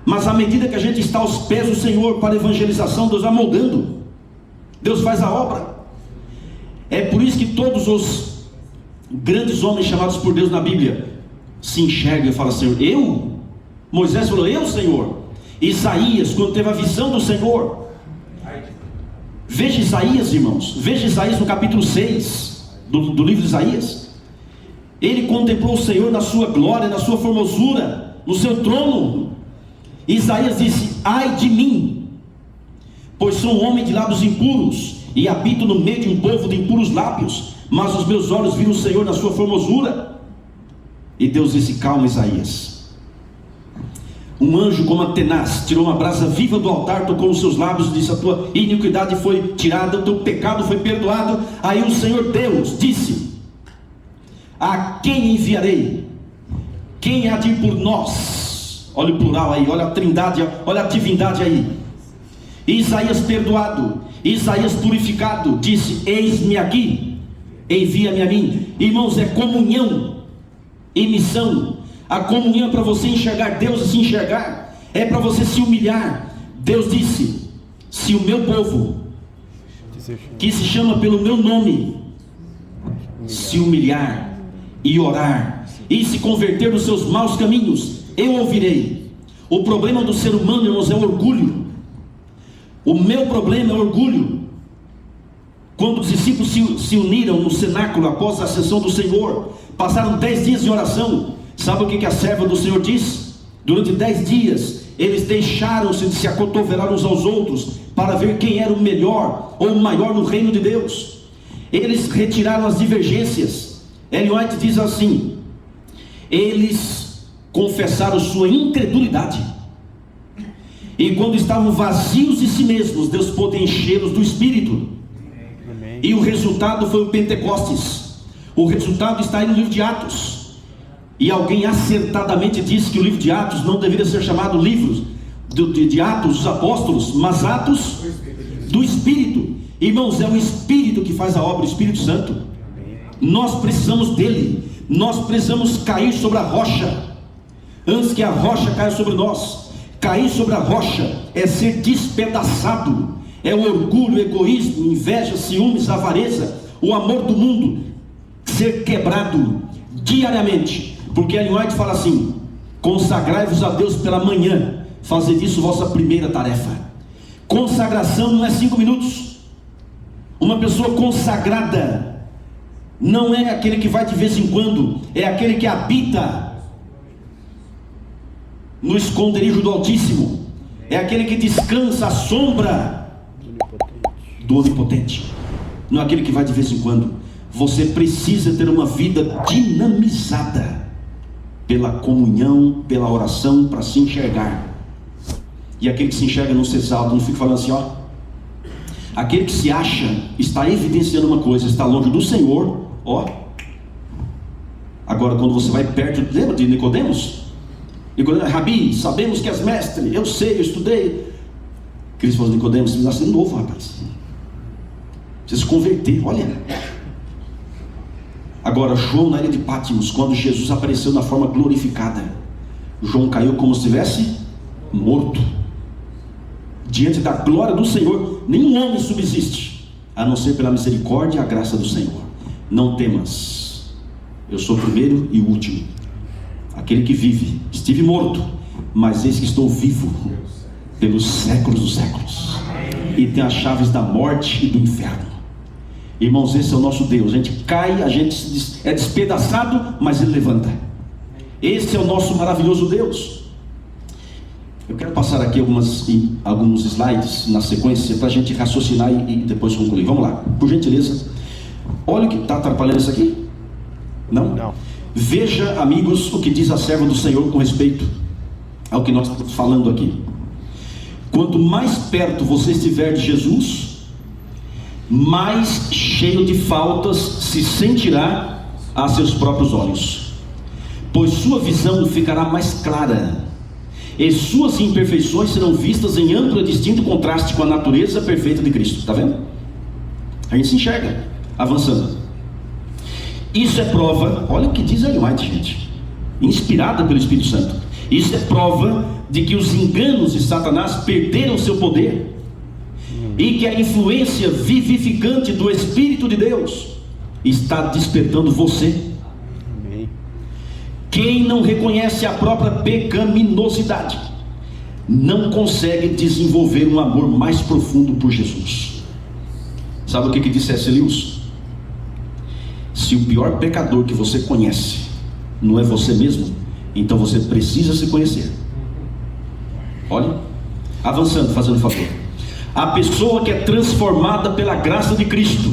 Mas à medida que a gente está aos pés do Senhor para a evangelização, Deus vai moldando, Deus faz a obra. É por isso que todos os grandes homens chamados por Deus na Bíblia se enxergam e falam, Senhor, eu? Moisés falou, eu, Senhor. Isaías, quando teve a visão do Senhor, veja Isaías, irmãos, veja Isaías no capítulo 6 do livro de Isaías. Ele contemplou o Senhor na sua glória, na sua formosura, no seu trono. Isaías disse, ai de mim, pois sou um homem de lábios impuros, e habito no meio de um povo de impuros lábios, mas os meus olhos viram o Senhor na sua formosura. E Deus disse, calma, Isaías. Um anjo como Atenaz tirou uma brasa viva do altar, tocou os seus lábios e disse, a tua iniquidade foi tirada, o teu pecado foi perdoado. Aí o Senhor Deus disse, a quem enviarei? Quem há de ir por nós? Olha o plural aí, olha a trindade, olha a divindade aí. Isaías perdoado, Isaías purificado, disse, eis-me aqui, envia-me a mim. Irmãos, é comunhão e missão. A comunhão é para você enxergar Deus e se enxergar, é para você se humilhar. Deus disse, se o meu povo, que se chama pelo meu nome, se humilhar e orar e se converter dos seus maus caminhos, eu ouvirei. O problema do ser humano, irmãos, é o orgulho. O meu problema é o orgulho. Quando os discípulos se uniram no cenáculo após a ascensão do Senhor, passaram 10 dias de oração. Sabe o que a serva do Senhor diz? Durante 10 dias eles deixaram-se de se acotovelar uns aos outros para ver quem era o melhor ou o maior no reino de Deus. Eles retiraram as divergências. Ellen White diz assim, eles confessaram sua incredulidade, e quando estavam vazios de si mesmos, Deus pôde enchê-los do Espírito. Amém. E o resultado foi o Pentecostes. O resultado está aí no livro de Atos. E alguém acertadamente disse que o livro de Atos não deveria ser chamado livro de Atos dos Apóstolos, mas Atos do Espírito. Irmãos, é o Espírito que faz a obra, o Espírito Santo. Nós precisamos dele. Nós precisamos cair sobre a rocha antes que a rocha caia sobre nós. Cair sobre a rocha é ser despedaçado. É o orgulho, o egoísmo, inveja, ciúmes, avareza, o amor do mundo ser quebrado diariamente. Porque Ellen White fala assim: consagrai-vos a Deus pela manhã, fazer disso vossa primeira tarefa. Consagração não é 5 minutos. Uma pessoa consagrada não é aquele que vai de vez em quando, é aquele que habita no esconderijo do Altíssimo, é aquele que descansa à sombra do Onipotente. Não é aquele que vai de vez em quando. Você precisa ter uma vida dinamizada pela comunhão, pela oração, para se enxergar. E aquele que se enxerga não se exalta, não fica falando assim, ó. Aquele que se acha está evidenciando uma coisa, está longe do Senhor, ó. Agora, quando você vai perto, lembra de Nicodemos? Nicodemos: Rabi, sabemos que és mestre, eu sei, eu estudei. Cristo falou: Nicodemos, você nasceu de novo, rapaz. Você se converter, olha. Agora, João na ilha de Pátimos, quando Jesus apareceu na forma glorificada, João caiu como se estivesse morto. Diante da glória do Senhor, nenhum homem subsiste, a não ser pela misericórdia e a graça do Senhor. Não temas, eu sou o primeiro e o último, aquele que vive. Estive morto, mas eis que estou vivo pelos séculos dos séculos, e tenho as chaves da morte e do inferno. Irmãos, esse é o nosso Deus. A gente cai, a gente é despedaçado, mas Ele levanta. Esse é o nosso maravilhoso Deus. Eu quero passar aqui alguns slides na sequência, para a gente raciocinar e depois concluir. Vamos lá, por gentileza. Olha o que está atrapalhando isso aqui. Não? Não. Veja, amigos, o que diz a serva do Senhor com respeito ao que nós estamos falando aqui. Quanto mais perto você estiver de Jesus, mais cheio de faltas se sentirá a seus próprios olhos, pois sua visão ficará mais clara, e suas imperfeições serão vistas em amplo e distinto contraste com a natureza perfeita de Cristo. Está vendo? A gente se enxerga avançando. Isso é prova, olha o que diz Ellen White, gente, inspirada pelo Espírito Santo. Isso é prova de que os enganos de Satanás perderam seu poder, e que a influência vivificante do Espírito de Deus está despertando você. Amém. Quem não reconhece a própria pecaminosidade não consegue desenvolver um amor mais profundo por Jesus. Sabe o que disse C.S. Lewis? Se o pior pecador que você conhece não é você mesmo, então você precisa se conhecer. Olha, avançando, fazendo favor. A pessoa que é transformada pela graça de Cristo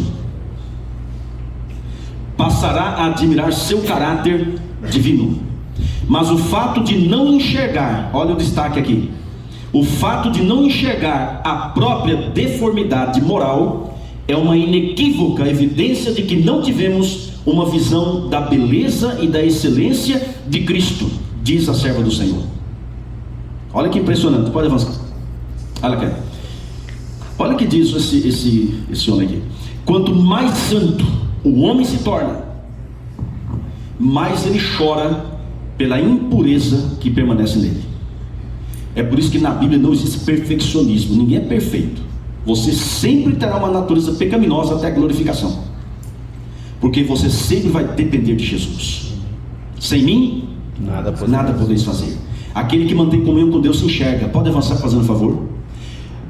passará a admirar seu caráter divino. Mas o fato de não enxergar, olha o destaque aqui, o fato de não enxergar a própria deformidade moral é uma inequívoca evidência de que não tivemos uma visão da beleza e da excelência de Cristo, diz a serva do Senhor. Olha que impressionante, pode avançar. Olha aqui. Olha o que diz esse homem aqui. Quanto mais santo o homem se torna, mais ele chora pela impureza que permanece nele. É por isso que na Bíblia não existe perfeccionismo. Ninguém é perfeito. Você sempre terá uma natureza pecaminosa até a glorificação, porque você sempre vai depender de Jesus. Sem mim, nada podeis fazer. Aquele que mantém comunhão com Deus se enxerga. Pode avançar fazendo favor.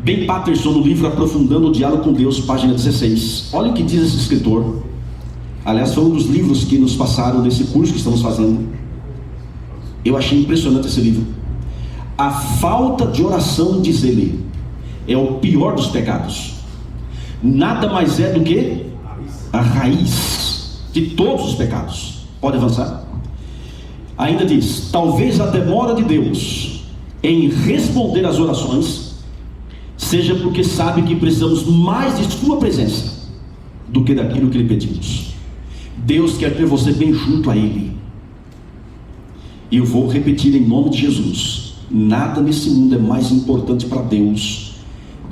Ben Patterson, no livro Aprofundando o Diálogo com Deus, página 16. Olha o que diz esse escritor. Aliás, foi um dos livros que nos passaram nesse curso que estamos fazendo. Eu achei impressionante esse livro. A falta de oração, diz ele, é o pior dos pecados. Nada mais é do que a raiz de todos os pecados. Pode avançar. Ainda diz: talvez a demora de Deus em responder às orações seja porque sabe que precisamos mais de sua presença do que daquilo que lhe pedimos. Deus quer ter você bem junto a Ele. E eu vou repetir em nome de Jesus: nada nesse mundo é mais importante para Deus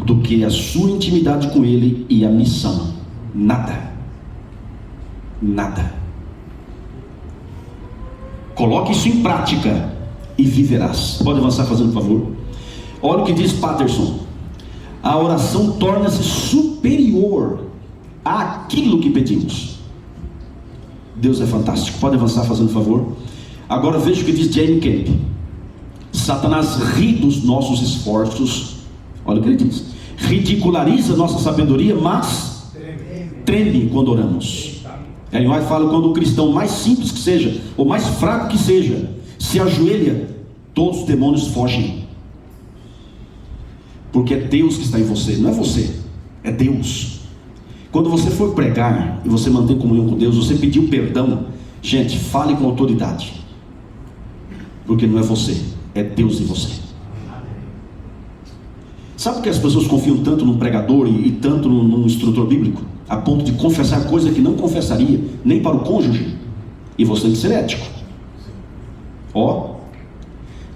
do que a sua intimidade com Ele e a missão. Nada. Nada. Coloque isso em prática e viverás. Pode avançar fazendo um favor. Olha o que diz Patterson: a oração torna-se superior àquilo que pedimos. Deus é fantástico. Pode avançar fazendo um favor. Agora veja o que diz Jamie Camp: Satanás ri dos nossos esforços. Olha o que ele diz: ridiculariza nossa sabedoria, mas treme quando oramos. Ellen White fala: quando o cristão mais simples que seja, ou mais fraco que seja, se ajoelha, todos os demônios fogem. Porque é Deus que está em você, não é você, é Deus. Quando você for pregar e você manter comunhão com Deus, você pediu perdão, gente, fale com autoridade, porque não é você, é Deus em você. Sabe por que as pessoas confiam tanto num pregador e tanto num instrutor bíblico, a ponto de confessar coisa que não confessaria nem para o cônjuge? E você tem que ser ético.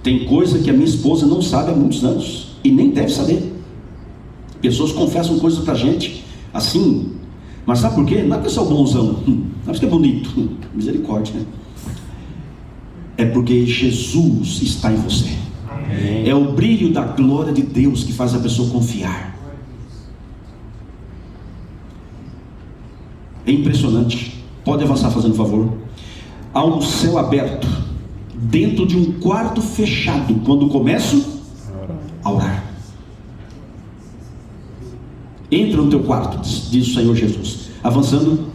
Tem coisa que a minha esposa não sabe há muitos anos e nem deve saber. Pessoas confessam coisas pra gente assim, mas sabe por quê? Não é porque você é o bonzão, não é porque é bonito, misericórdia, né? É porque Jesus está em você. É o brilho da glória de Deus que faz a pessoa confiar. É impressionante. Pode avançar fazendo favor. Há um céu aberto dentro de um quarto fechado quando começo a orar. Entra no teu quarto, diz o Senhor Jesus. Avançando.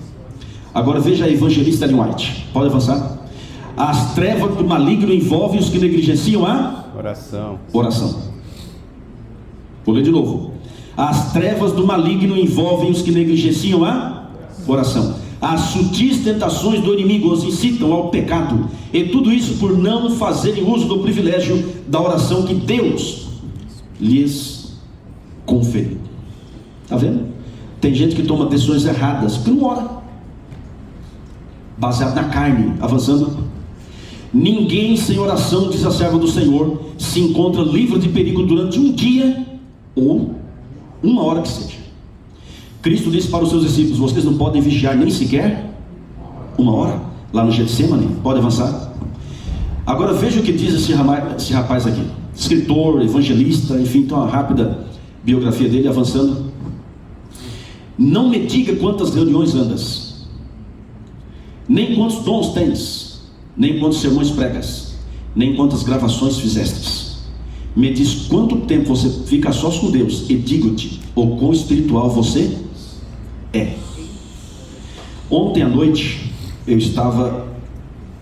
Agora veja a evangelista Ellen White. Pode avançar. As trevas do maligno envolvem os que negligenciam a oração. Vou ler de novo. As trevas do maligno envolvem os que negligenciam a oração. As sutis tentações do inimigo os incitam ao pecado, e tudo isso por não fazerem uso do privilégio da oração que Deus lhes conferiu. Está vendo? Tem gente que toma decisões erradas porque não ora, baseado na carne. Avançando. Ninguém sem oração, diz a serva do Senhor, se encontra livre de perigo durante um dia ou uma hora que seja. Cristo disse para os seus discípulos: vocês não podem vigiar nem sequer uma hora, lá no Getsemane. Pode avançar. Agora veja o que diz esse rapaz aqui, escritor, evangelista, enfim, então uma rápida biografia dele. Avançando. Não me diga quantas reuniões andas, nem quantos dons tens, nem quantos sermões pregas, nem quantas gravações fizestes. Me diz quanto tempo você fica a sós com Deus, e digo-te o quão espiritual você é. Ontem à noite eu estava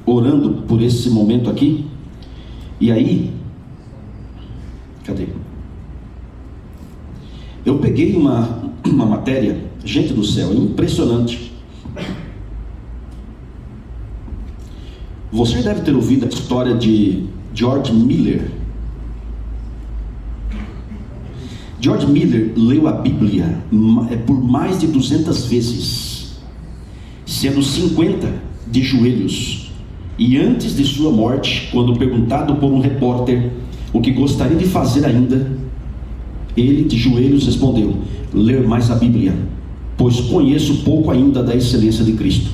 orando por esse momento aqui, e aí, cadê? Eu peguei uma matéria, gente do céu, impressionante. Você deve ter ouvido a história de George Miller. George Miller leu a Bíblia por mais de 200 vezes, sendo 50 de joelhos. E antes de sua morte, quando perguntado por um repórter o que gostaria de fazer ainda, ele de joelhos respondeu: ler mais a Bíblia, pois conheço pouco ainda da excelência de Cristo.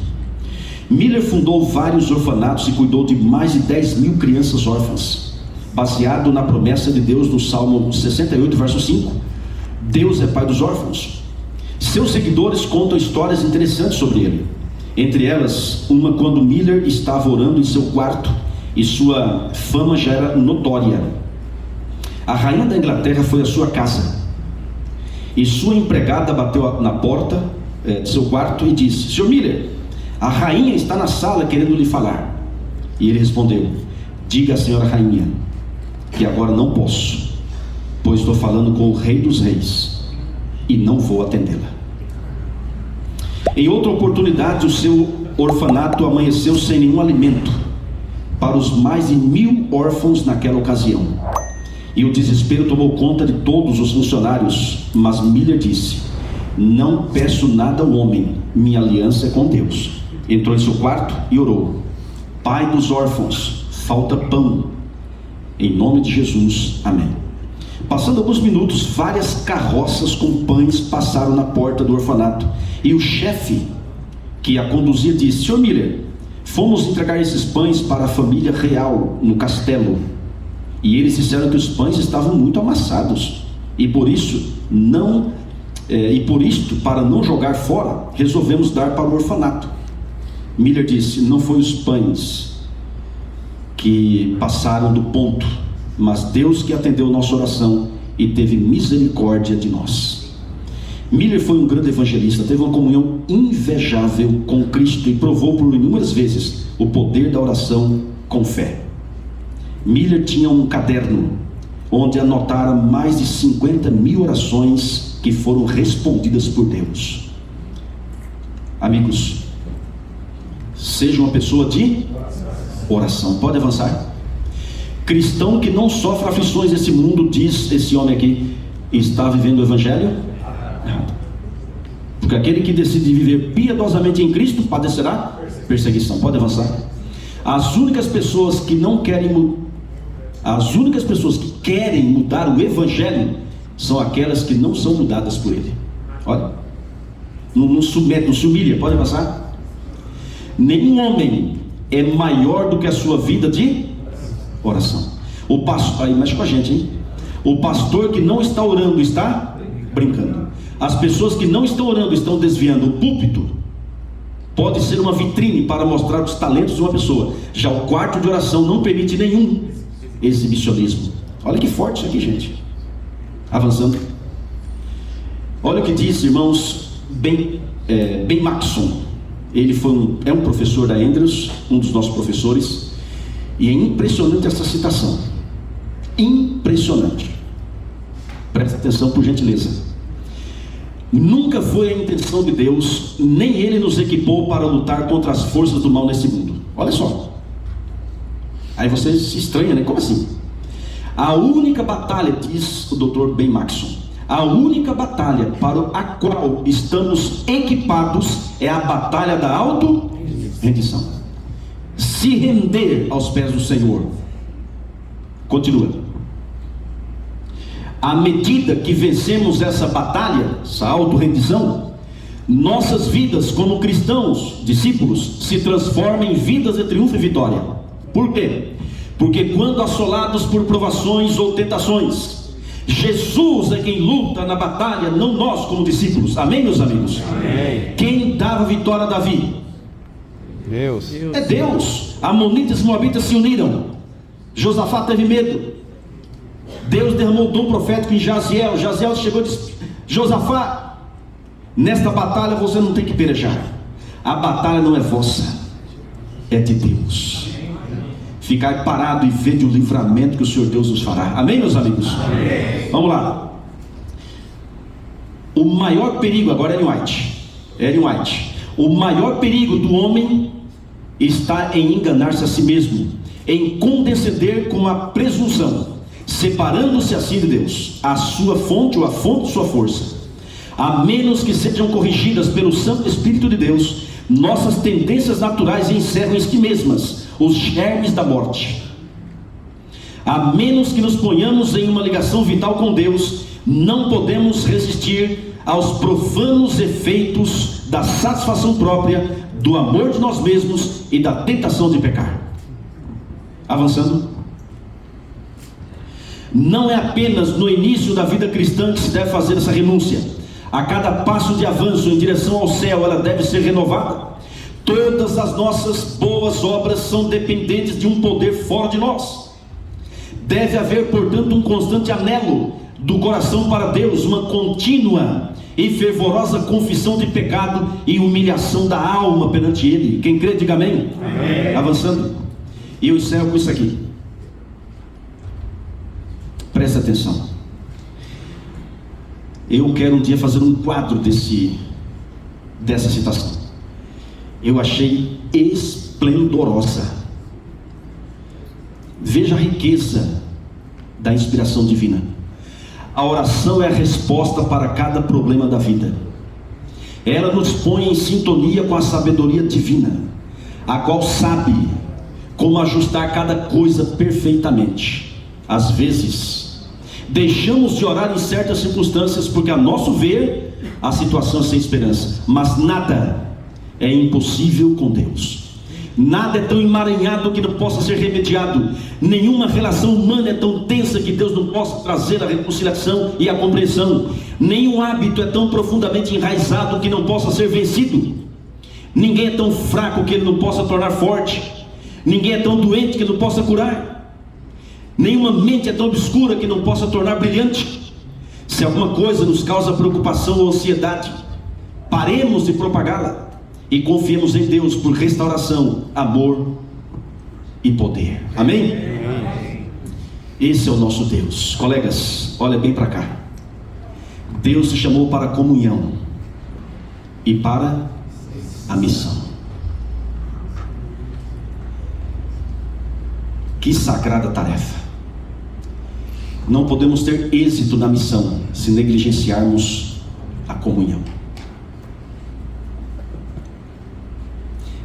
Miller fundou vários orfanatos e cuidou de mais de 10 mil crianças órfãs, baseado na promessa de Deus no Salmo 68, verso 5. Deus é pai dos órfãos. Seus seguidores contam histórias interessantes sobre ele. Entre elas, uma quando Miller estava orando em seu quarto e sua fama já era notória. A rainha da Inglaterra foi à sua casa e sua empregada bateu na porta de seu quarto e disse: Sr. Miller, a rainha está na sala querendo lhe falar. E ele respondeu: diga à senhora rainha que agora não posso, pois estou falando com o rei dos reis e não vou atendê-la. Em outra oportunidade, o seu orfanato amanheceu sem nenhum alimento para os mais de 1000 órfãos naquela ocasião, e o desespero tomou conta de todos os funcionários. Mas Miller disse: não peço nada ao homem, minha aliança é com Deus. Entrou em seu quarto e orou: Pai dos órfãos, falta pão, em nome de Jesus, amém. Passando alguns minutos, várias carroças com pães passaram na porta do orfanato, e o chefe que a conduzia disse: Sr. Miller, fomos entregar esses pães para a família real no castelo, e eles disseram que os pães estavam muito amassados, e por isto, para não jogar fora, resolvemos dar para o orfanato. Miller disse: não foi os pães que passaram do ponto, mas Deus que atendeu nossa oração e teve misericórdia de nós. Miller foi um grande evangelista, teve uma comunhão invejável com Cristo e provou por inúmeras vezes o poder da oração com fé. Miller tinha um caderno onde anotara mais de 50.000 orações que foram respondidas por Deus. Amigos, seja uma pessoa de oração. Pode avançar. Cristão que não sofre aflições desse mundo, diz esse homem aqui, está vivendo o evangelho errado. Porque aquele que decide viver piedosamente em Cristo padecerá perseguição. Pode avançar. As únicas pessoas que querem mudar o evangelho são aquelas que não são mudadas por ele. Olha, não se humilha. Pode avançar. Nenhum homem é maior do que a sua vida de oração. O pastor, aí mexe com a gente, hein? O pastor que não está orando está brincando. As pessoas que não estão orando estão desviando. O púlpito pode ser uma vitrine para mostrar os talentos de uma pessoa. Já o quarto de oração não permite nenhum exibicionismo. Olha que forte isso aqui, gente. Avançando. Olha o que diz, irmãos, Ben Maxson. Ele é um professor da Andrews, um dos nossos professores, e é impressionante essa citação. Impressionante. Preste atenção, por gentileza. Nunca foi a intenção de Deus, nem Ele nos equipou para lutar contra as forças do mal nesse mundo. Olha só. Aí você se estranha, né? Como assim? A única batalha, diz o Dr. Ben Maxson, a única batalha para a qual estamos equipados é a batalha da auto-rendição. Se render aos pés do Senhor. Continua. À medida que vencemos essa batalha, essa auto-rendição, nossas vidas como cristãos, discípulos, se transformam em vidas de triunfo e vitória. Por quê? Porque quando assolados por provações ou tentações, Jesus é quem luta na batalha, não nós como discípulos. Amém, meus amigos? Amém. Quem dava vitória a Davi? Deus. É Deus. Amonitas e Moabitas se uniram. Josafá teve medo. Deus derramou o dom profético em Jaziel. Jaziel chegou e disse: Josafá, nesta batalha você não tem que pelejar. A batalha não é vossa, é de Deus. Ficar parado e ver o livramento que o Senhor Deus nos fará. Amém, meus amigos? Amém. Vamos lá. O maior perigo, agora Ellen White, o maior perigo do homem está em enganar-se a si mesmo, em condescender com a presunção, separando-se assim de Deus, a sua fonte ou a fonte de sua força. A menos que sejam corrigidas pelo Santo Espírito de Deus, nossas tendências naturais encerram em si mesmas os germes da morte. A menos que nos ponhamos em uma ligação vital com Deus, não podemos resistir aos profanos efeitos da satisfação própria, do amor de nós mesmos e da tentação de pecar. Avançando. Não é apenas no início da vida cristã que se deve fazer essa renúncia. A cada passo de avanço em direção ao céu, ela deve ser renovada. Todas as nossas boas obras são dependentes de um poder fora de nós. Deve haver, portanto, um constante anelo do coração para Deus, uma contínua e fervorosa confissão de pecado e humilhação da alma perante Ele. Quem crê, diga amém. Amém. Avançando. E eu encerro com isso aqui. Presta atenção. Eu quero um dia fazer um quadro dessa citação. Eu achei esplendorosa. Veja a riqueza da inspiração divina. A oração é a resposta para cada problema da vida. Ela nos põe em sintonia com a sabedoria divina, a qual sabe como ajustar cada coisa perfeitamente. Às vezes, deixamos de orar em certas circunstâncias, porque a nosso ver, a situação é sem esperança. Mas nada é impossível com Deus. Nada é tão emaranhado que não possa ser remediado. Nenhuma relação humana é tão tensa que Deus não possa trazer a reconciliação e a compreensão. Nenhum hábito é tão profundamente enraizado que não possa ser vencido. Ninguém é tão fraco que ele não possa tornar forte. Ninguém é tão doente que não possa curar. Nenhuma mente é tão obscura que não possa tornar brilhante. Se alguma coisa nos causa preocupação ou ansiedade, paremos de propagá-la e confiemos em Deus por restauração, amor e poder. Amém? Esse é o nosso Deus. Colegas, olha bem para cá. Deus te chamou para a comunhão e para a missão. Que sagrada tarefa. Não podemos ter êxito na missão se negligenciarmos a comunhão.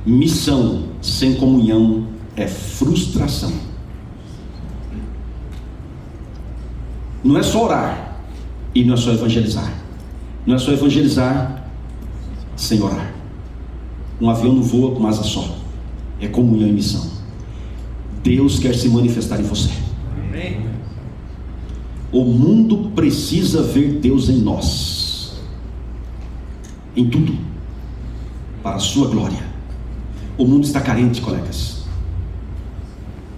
Missão sem comunhão é frustração. Não é só orar e não é só evangelizar. Não é só evangelizar sem orar. Um avião não voa com asa só. É comunhão e missão. Deus quer se manifestar em você. Amém. O mundo precisa ver Deus em nós, em tudo, para a sua glória. O mundo está carente, colegas.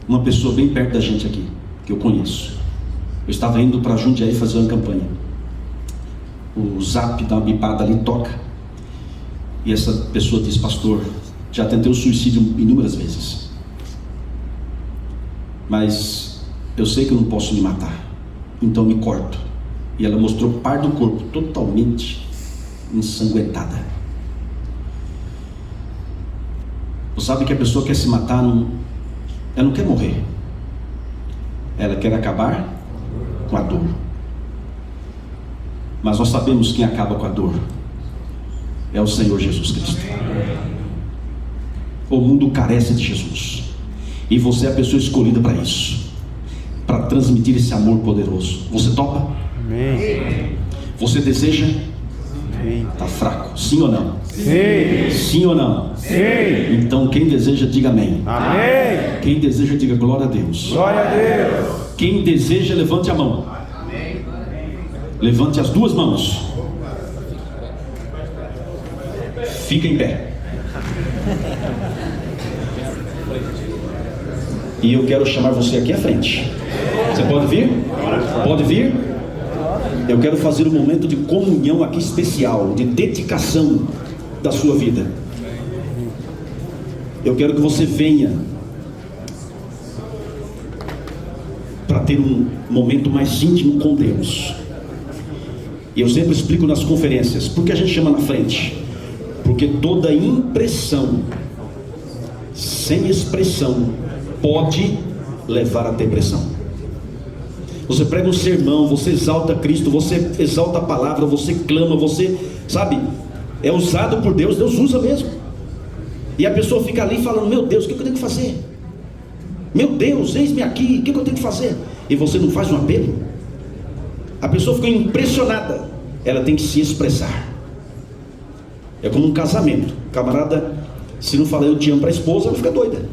Uma pessoa bem perto da gente aqui, que eu conheço, eu estava indo para Jundiaí fazer uma campanha. O zap dá uma bipada ali, toca, e essa pessoa diz: pastor, já tentei o suicídio inúmeras vezes, mas eu sei que eu não posso me matar, então me corto. E ela mostrou parte do corpo totalmente ensanguentada. Você sabe que a pessoa quer se matar, ela não quer morrer, ela quer acabar com a dor. Mas nós sabemos quem acaba com a dor é o Senhor Jesus Cristo. O mundo carece de Jesus, e você é a pessoa escolhida para isso, para transmitir esse amor poderoso. Você topa? Amém. Você deseja? Está fraco, sim ou não? Sim. Sim ou não? Sim. Então quem deseja, diga amém. Amém. Quem deseja, diga glória a Deus. Glória a Deus. Quem deseja, levante a mão. Levante as duas mãos. Fica em pé. E eu quero chamar você aqui à frente. Você pode vir? Pode vir? Eu quero fazer um momento de comunhão aqui especial, de dedicação da sua vida. Eu quero que você venha para ter um momento mais íntimo com Deus. E eu sempre explico nas conferências, por que a gente chama na frente? Porque toda impressão sem expressão pode levar à depressão. Você prega um sermão, você exalta Cristo, você exalta a palavra, você clama, você, sabe, é usado por Deus, Deus usa mesmo. E a pessoa fica ali falando: meu Deus, o que eu tenho que fazer? Meu Deus, eis-me aqui, o que eu tenho que fazer? E você não faz um apelo? A pessoa fica impressionada, ela tem que se expressar. É como um casamento. O camarada, se não falar eu te amo para a esposa, ela fica doida.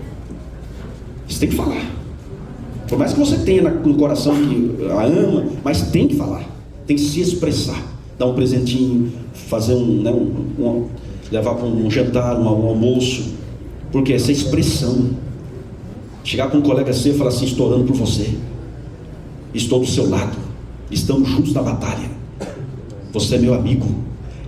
Você tem que falar. Por mais que você tenha no coração que a ama, mas tem que falar, tem que se expressar. Dar um presentinho, fazer levar para um jantar, um almoço. Porque essa expressão. Chegar com um colega seu e falar assim: estou orando por você, estou do seu lado, estamos juntos na batalha, você é meu amigo.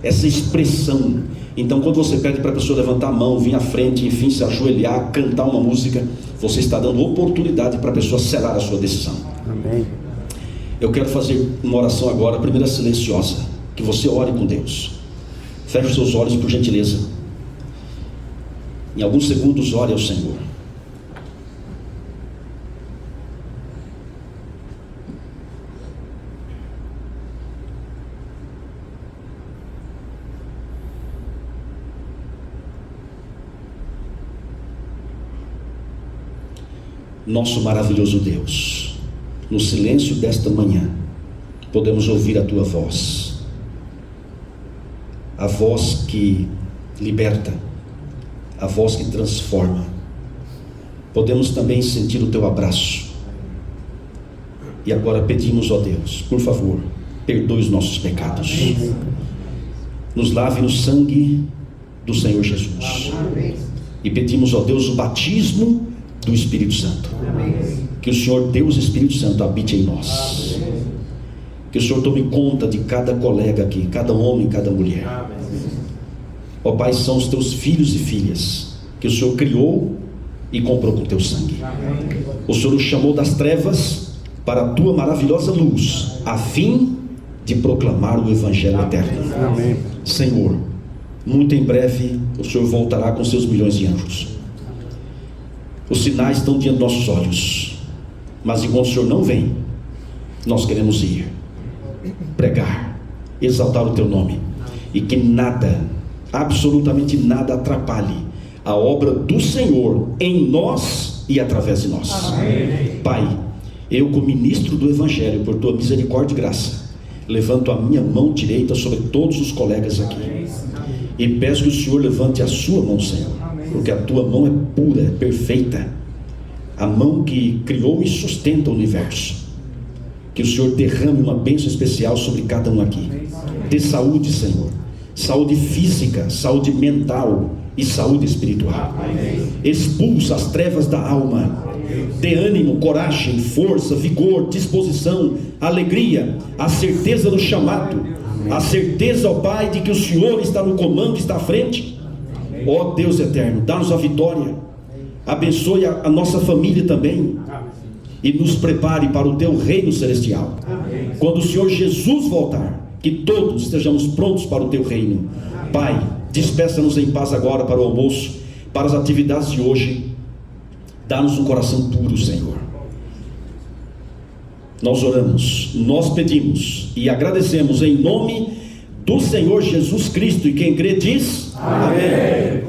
Essa expressão. Então quando você pede para a pessoa levantar a mão, vir à frente, enfim, se ajoelhar, cantar uma música, você está dando oportunidade para a pessoa selar a sua decisão. Amém. Eu quero fazer uma oração agora, a primeira silenciosa, que você ore com Deus. Feche os seus olhos, por gentileza. Em alguns segundos, ore ao Senhor. Nosso maravilhoso Deus, no silêncio desta manhã, podemos ouvir a Tua voz, a voz que liberta, a voz que transforma. Podemos também sentir o Teu abraço. E agora pedimos, ó Deus, por favor, perdoe os nossos pecados, nos lave no sangue do Senhor Jesus. E pedimos, ó Deus, o batismo do Espírito Santo. Que o Senhor, Deus Espírito Santo, habite em nós. Que o Senhor tome conta de cada colega aqui, cada homem, cada mulher. Ó Pai, são os Teus filhos e filhas que o Senhor criou e comprou com Teu sangue. O Senhor os chamou das trevas para a Tua maravilhosa luz, a fim de proclamar o Evangelho eterno. Senhor, muito em breve o Senhor voltará com seus milhões de anjos. Os sinais estão diante dos nossos olhos, mas enquanto o Senhor não vem, nós queremos ir, pregar, exaltar o Teu nome, e que nada, absolutamente nada atrapalhe a obra do Senhor em nós e através de nós. Amém. Pai, eu, como ministro do Evangelho, por Tua misericórdia e graça, levanto a minha mão direita sobre todos os colegas aqui, e peço que o Senhor levante a sua mão, Senhor, porque a Tua mão é pura, é perfeita, a mão que criou e sustenta o universo. Que o Senhor derrame uma bênção especial sobre cada um aqui. Dê saúde, Senhor, saúde física, saúde mental e saúde espiritual. Expulsa as trevas da alma. Dê ânimo, coragem, força, vigor, disposição, alegria, a certeza do chamado, a certeza, ó Pai, de que o Senhor está no comando, está à frente. Ó Deus eterno, dá-nos a vitória. Abençoe a nossa família também, e nos prepare para o Teu reino celestial. Quando o Senhor Jesus voltar, que todos estejamos prontos para o Teu reino. Pai, despeça-nos em paz agora para o almoço, para as atividades de hoje. Dá-nos um coração puro, Senhor. Nós oramos, nós pedimos e agradecemos em nome do Senhor Jesus Cristo, e quem crê diz amém.